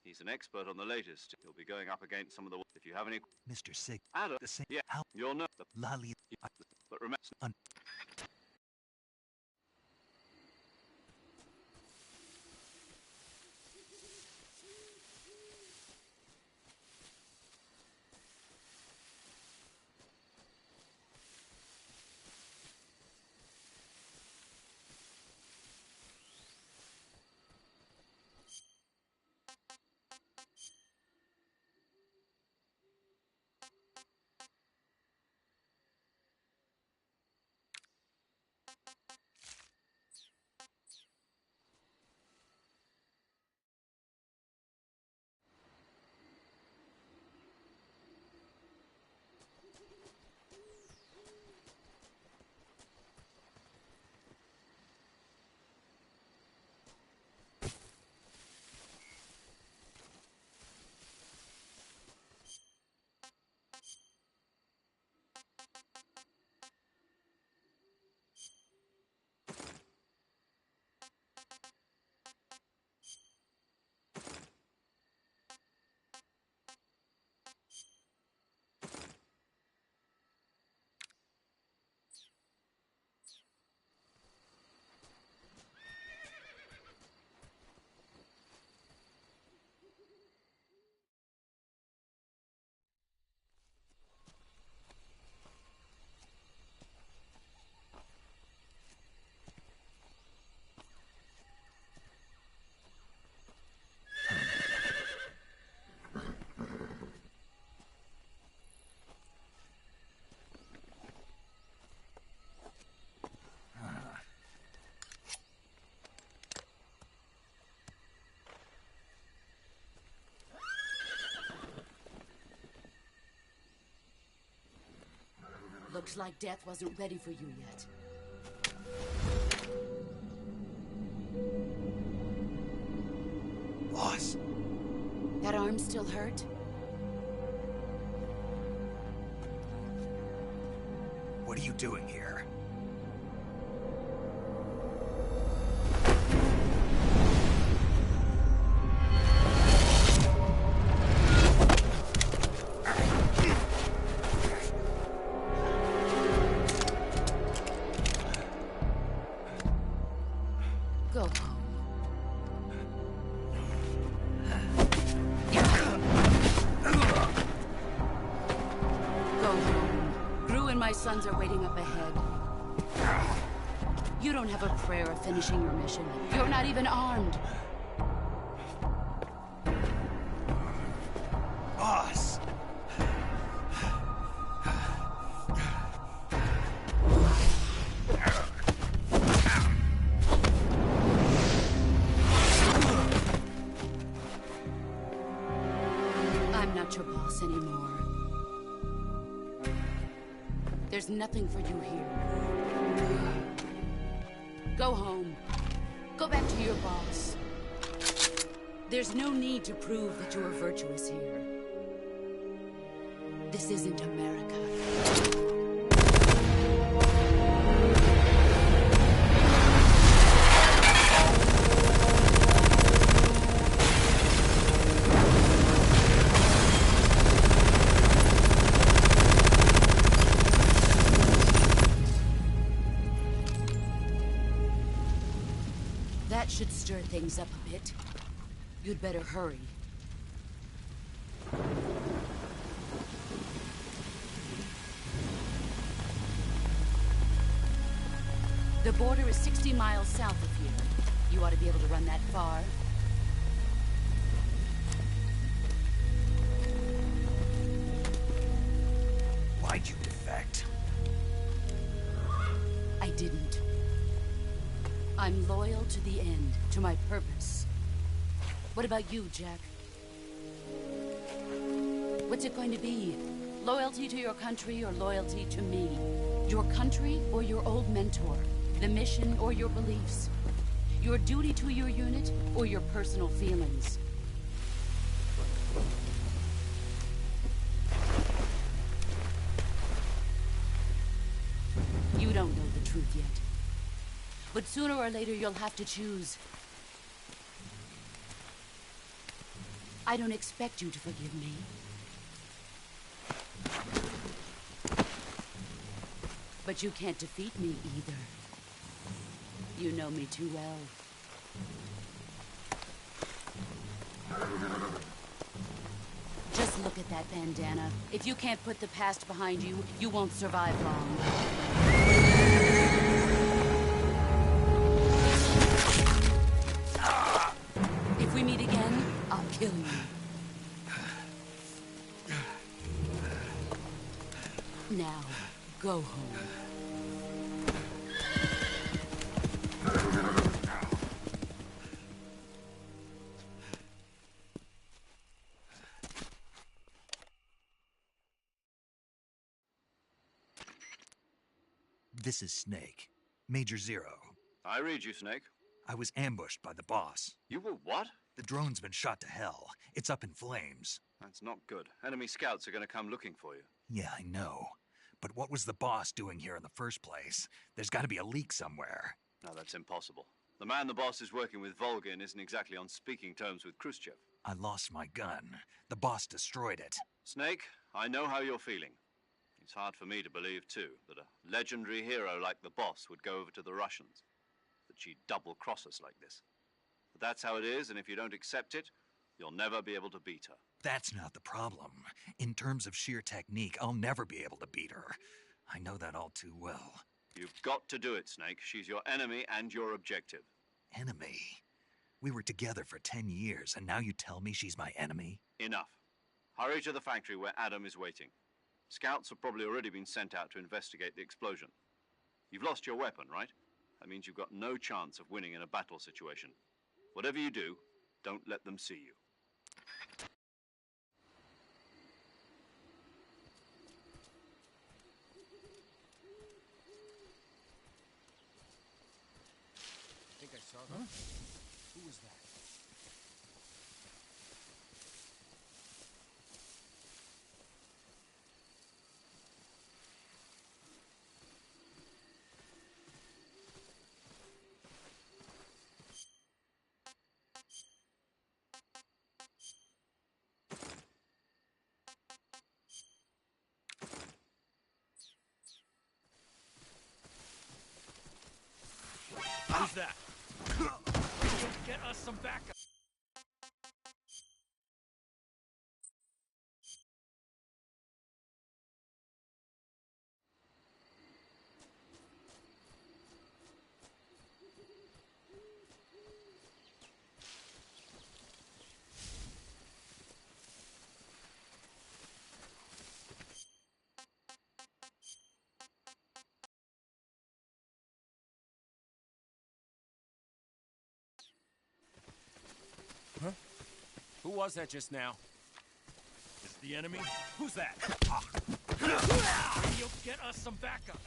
He's an expert on the latest. He'll be going up against some of the... If you have any... Mr. Sig... Adam, the same... yeah, How... you'll know... Lali... But remember... Looks like death wasn't ready for you yet. Boss! That arm still hurt? What are you doing here? Go home. Go home. Gru and my sons are waiting up ahead. You don't have a prayer of finishing your mission. You're not even armed. Boss! I'm not your boss anymore. There's nothing for you here. Go home. Go back to your boss. There's no need to prove that you are virtuous here. This isn't America. That should stir things up a bit. You'd better hurry. The border is 60 miles south of here. You ought to be able to run that far. Why'd you defect? I didn't. I'm loyal to the end, to my purpose. What about you, Jack? What's it going to be? Loyalty to your country or loyalty to me? Your country or your old mentor? The mission or your beliefs? Your duty to your unit or your personal feelings? You don't know the truth yet. But sooner or later you'll have to choose. I don't expect you to forgive me. But you can't defeat me either. You know me too well. Just look at that bandana. If you can't put the past behind you, you won't survive long. If we meet again, I'll kill you. Now, go home. This is Snake. Major Zero. I read you, Snake. I was ambushed by the boss. You were what? The drone's been shot to hell. It's up in flames. That's not good. Enemy scouts are going to come looking for you. Yeah, I know. But what was the boss doing here in the first place? There's got to be a leak somewhere. No, that's impossible. The man the boss is working with, Volgin, isn't exactly on speaking terms with Khrushchev. I lost my gun. The boss destroyed it. Snake, I know how you're feeling. It's hard for me to believe, too, that a legendary hero like the boss would go over to the Russians. That she'd double-cross us like this. But that's how it is, and if you don't accept it, you'll never be able to beat her. That's not the problem. In terms of sheer technique, I'll never be able to beat her. I know that all too well. You've got to do it, Snake. She's your enemy and your objective. Enemy? We were together for 10 years, and now you tell me she's my enemy? Enough. Hurry to the factory where Adam is waiting. Scouts have probably already been sent out to investigate the explosion. You've lost your weapon, right? That means you've got no chance of winning in a battle situation. Whatever you do, don't let them see you. I think I saw her. Who was that? that? Get us some backup. Huh? Who was that just now? Is it the enemy? Who's that? Radio, get us some backup.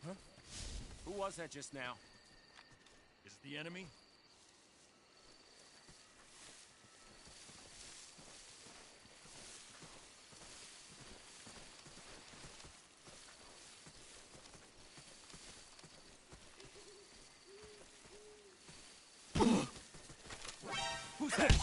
Huh? Who was that just now? Is it the enemy? Who's that?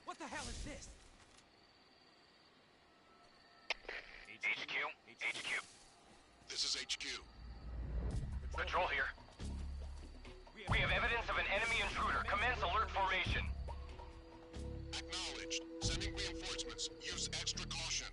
What the hell is this? HQ? HQ. This is HQ. Patrol here. We have evidence of an enemy intruder. Commence alert formation. Acknowledged. Sending reinforcements. Use extra caution.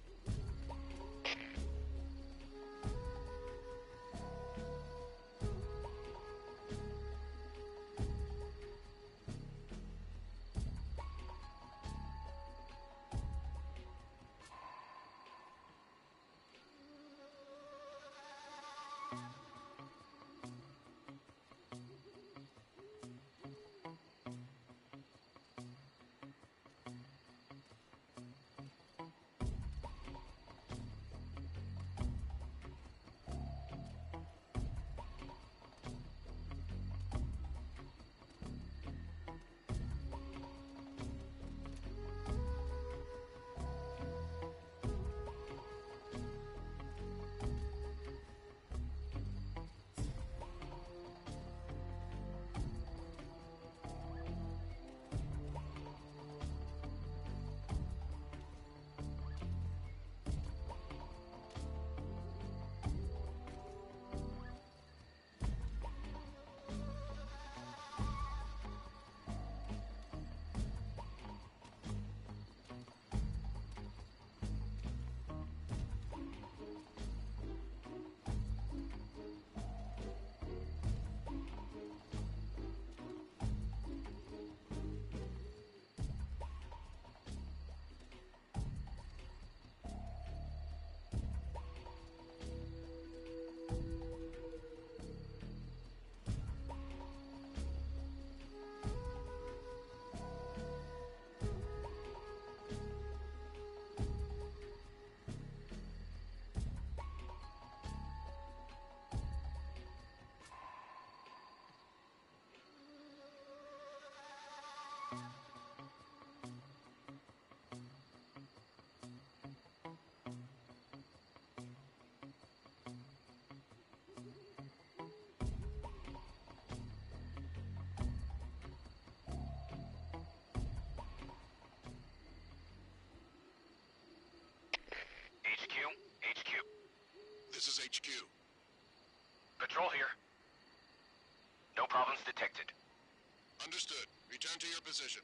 HQ, HQ. This is HQ. Patrol here. No problems detected. Understood. Return to your position.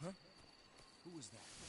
Huh? Who was that?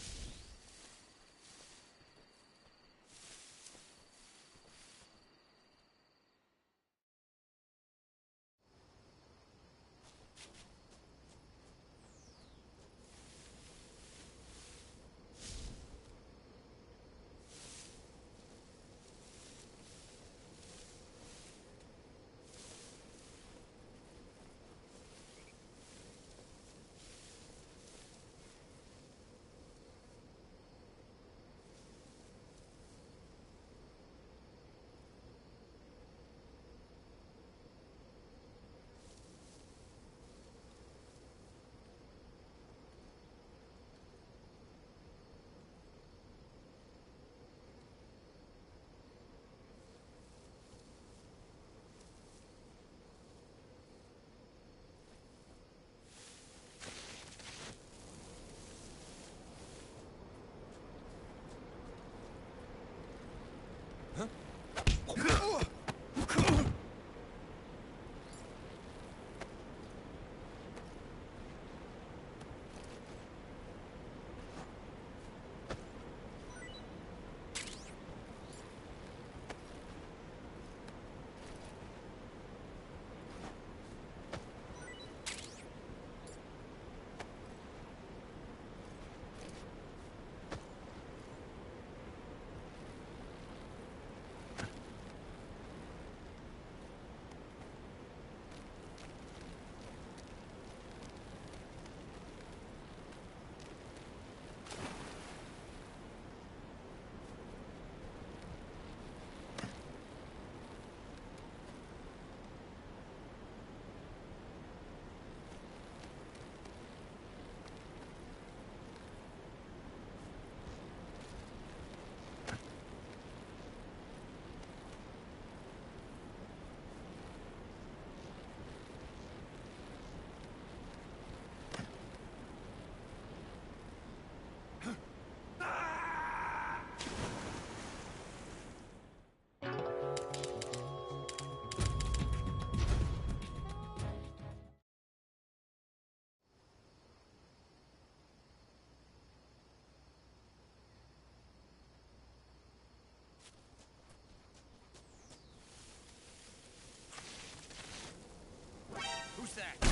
Who's that?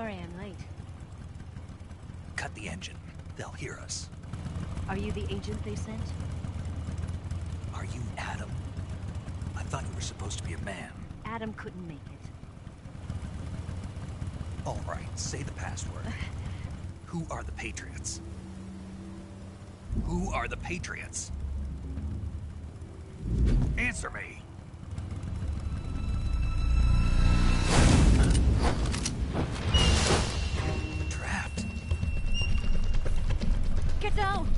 Sorry I'm late. Cut the engine. They'll hear us. Are you the agent they sent? Are you Adam? I thought you were supposed to be a man. Adam couldn't make it. All right, say the password. Who are the Patriots? Who are the Patriots? Answer me! Trapped. Get down!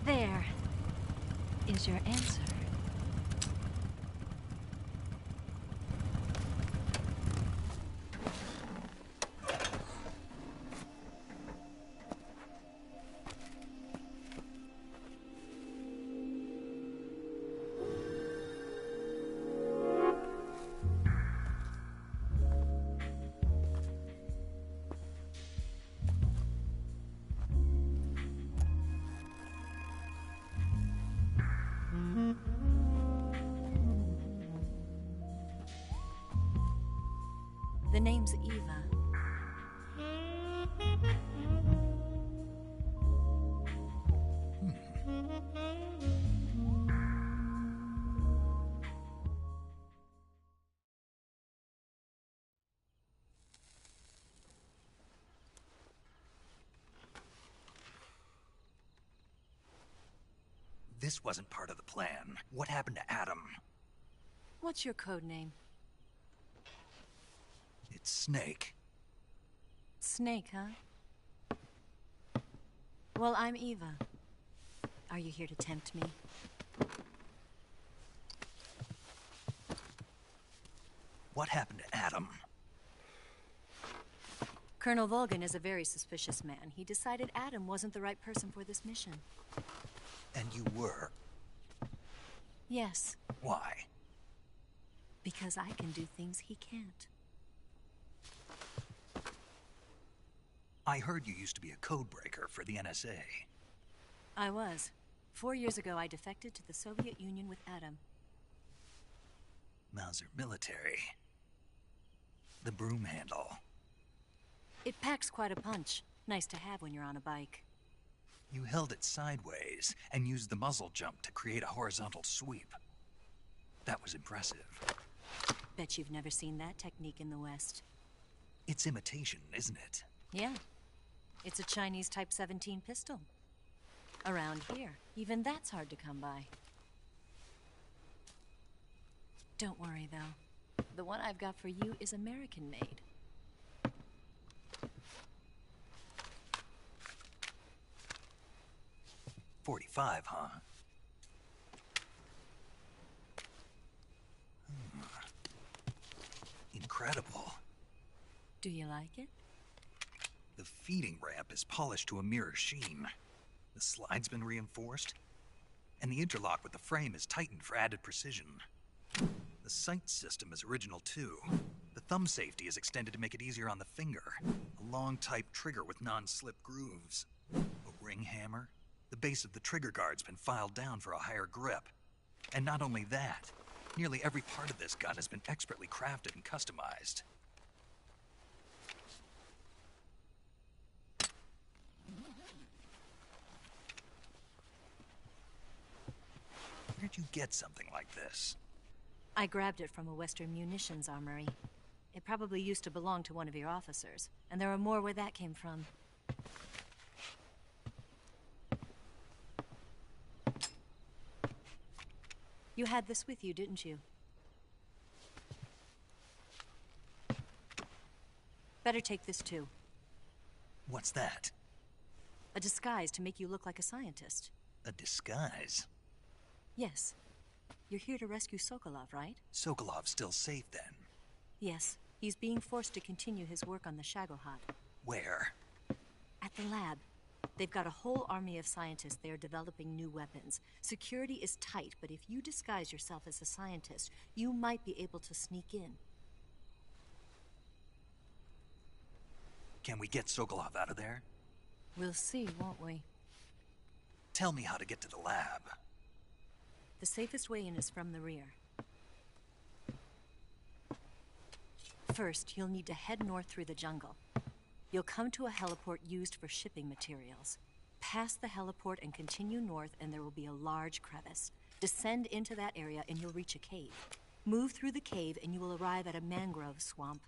There is your answer. The name's Eva. This wasn't part of the plan. What happened to Adam? What's your code name? It's Snake. Snake, huh? Well, I'm Eva. Are you here to tempt me? What happened to Adam? Colonel Volgin is a very suspicious man. He decided Adam wasn't the right person for this mission. And you were? Yes. Why? Because I can do things he can't. I heard you used to be a codebreaker for the NSA. I was. 4 years ago, I defected to the Soviet Union with Adam. Mauser military. The broom handle. It packs quite a punch. Nice to have when you're on a bike. You held it sideways and used the muzzle jump to create a horizontal sweep. That was impressive. Bet you've never seen that technique in the West. It's imitation, isn't it? Yeah. It's a Chinese Type 17 pistol. Around here, even that's hard to come by. Don't worry, though. The one I've got for you is American-made. .45, huh? Incredible. Do you like it? The feeding ramp is polished to a mirror sheen. The slide's been reinforced, and the interlock with the frame is tightened for added precision. The sight system is original too. The thumb safety is extended to make it easier on the finger. A long type trigger with non-slip grooves. A ring hammer. The base of the trigger guard's been filed down for a higher grip. And not only that, nearly every part of this gun has been expertly crafted and customized. Where'd you get something like this? I grabbed it from a Western munitions armory. It probably used to belong to one of your officers, and there are more where that came from. You had this with you, didn't you? Better take this too. What's that? A disguise to make you look like a scientist. A disguise? Yes. You're here to rescue Sokolov, right? Sokolov's still safe then? Yes. He's being forced to continue his work on the Shagohod. Where? At the lab. They've got a whole army of scientists there developing new weapons. Security is tight, but if you disguise yourself as a scientist, you might be able to sneak in. Can we get Sokolov out of there? We'll see, won't we? Tell me how to get to the lab. The safest way in is from the rear. First, you'll need to head north through the jungle. You'll come to a heliport used for shipping materials. Pass the heliport and continue north, and there will be a large crevice. Descend into that area and you'll reach a cave. Move through the cave and you will arrive at a mangrove swamp.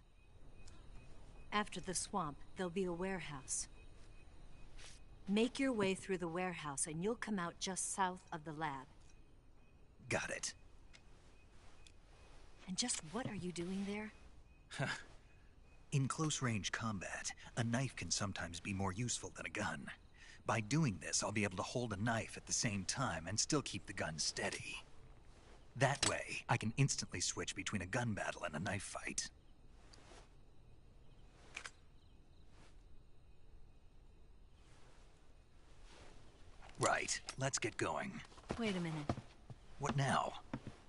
After the swamp, there'll be a warehouse. Make your way through the warehouse and you'll come out just south of the lab. Got it. And just what are you doing there? In close-range combat, a knife can sometimes be more useful than a gun. By doing this, I'll be able to hold a knife at the same time and still keep the gun steady. That way, I can instantly switch between a gun battle and a knife fight. Right, let's get going. Wait a minute. What now?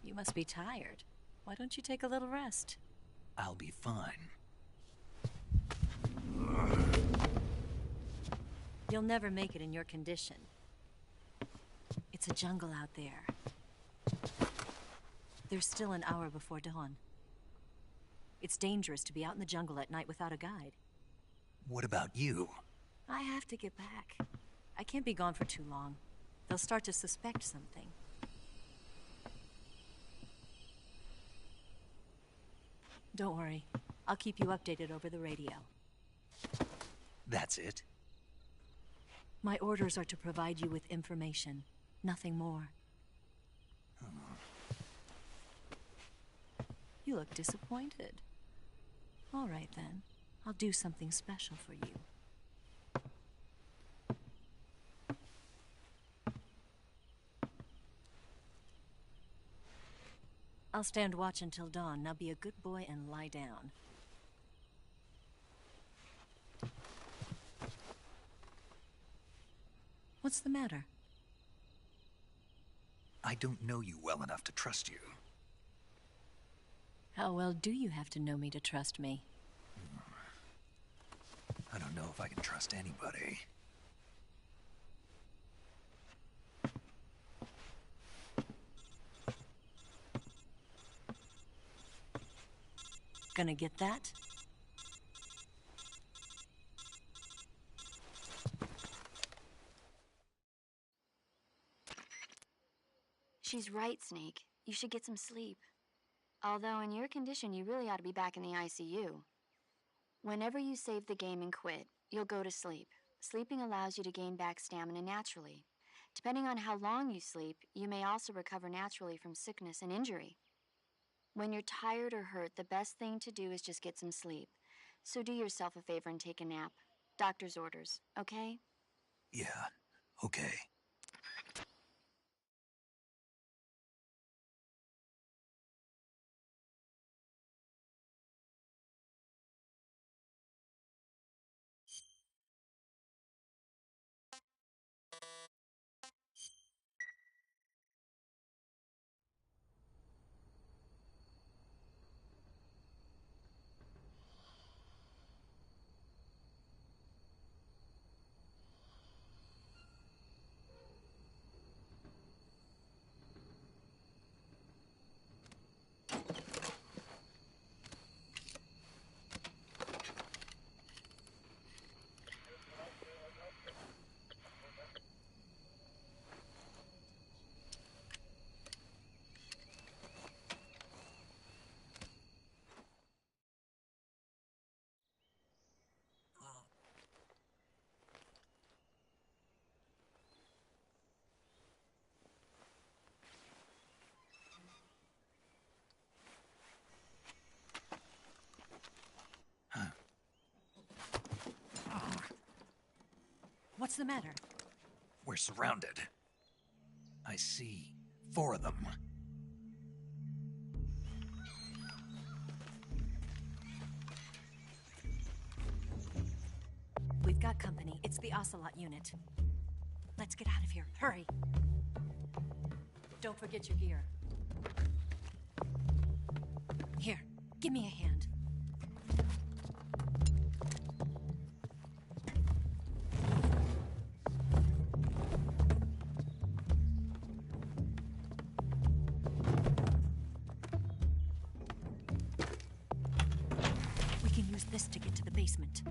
You must be tired. Why don't you take a little rest? I'll be fine. You'll never make it in your condition. It's a jungle out there. There's still an hour before dawn. It's dangerous to be out in the jungle at night without a guide. What about you? I have to get back. I can't be gone for too long. They'll start to suspect something. Don't worry. I'll keep you updated over the radio. That's it? My orders are to provide you with information, nothing more. You look disappointed. All right then. I'll do something special for you. I'll stand watch until dawn. Now be a good boy and lie down. What's the matter? I don't know you well enough to trust you. How well do you have to know me to trust me? I don't know if I can trust anybody. Gonna get that? She's right, Snake. You should get some sleep. Although in your condition, you really ought to be back in the ICU. Whenever you save the game and quit, you'll go to sleep. Sleeping allows you to gain back stamina naturally. Depending on how long you sleep, you may also recover naturally from sickness and injury. When you're tired or hurt, the best thing to do is just get some sleep. So do yourself a favor and take a nap. Doctor's orders, okay? Yeah, okay. What's the matter? We're surrounded. I see 4 of them. We've got company. It's the Ocelot unit. Let's get out of here. Hurry. Don't forget your gear. Here, give me a hand. We can use this to get to the basement.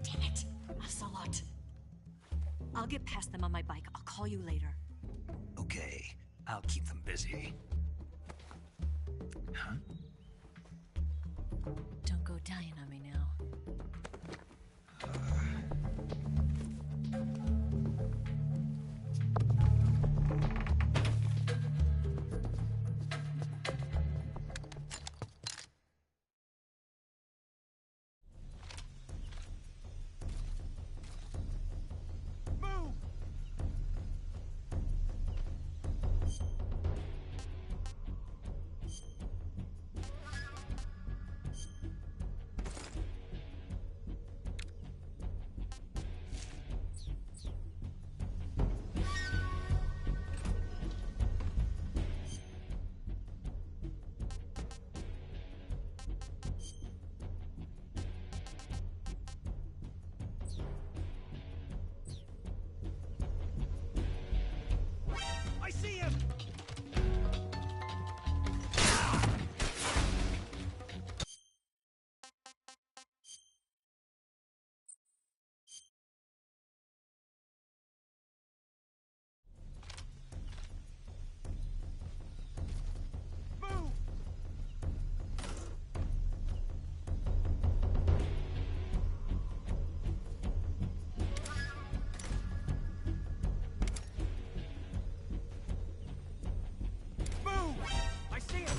Damn it, Ocelot. I'll get past them on my bike. I'll call you later. Okay, I'll keep them busy. Huh? Don't go dying on me now. I see him! Move! Move! I see him!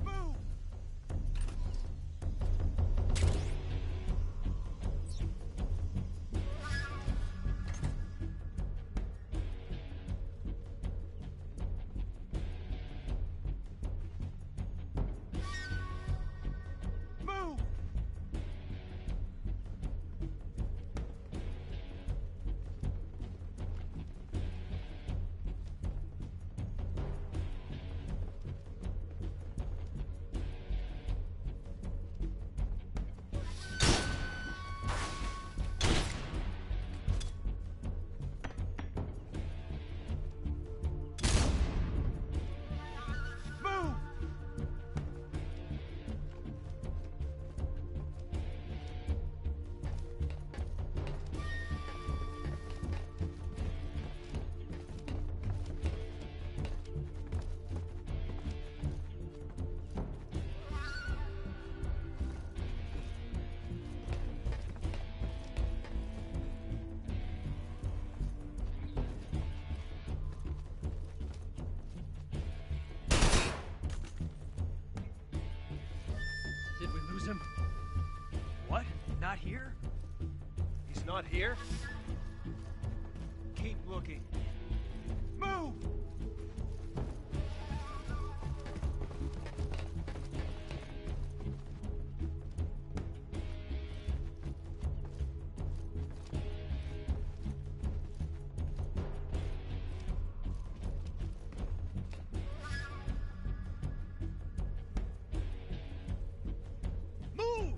Move! Move! Move! Did we lose him? What? Not here? He's not here? Keep looking. Move! Move!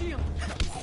shield!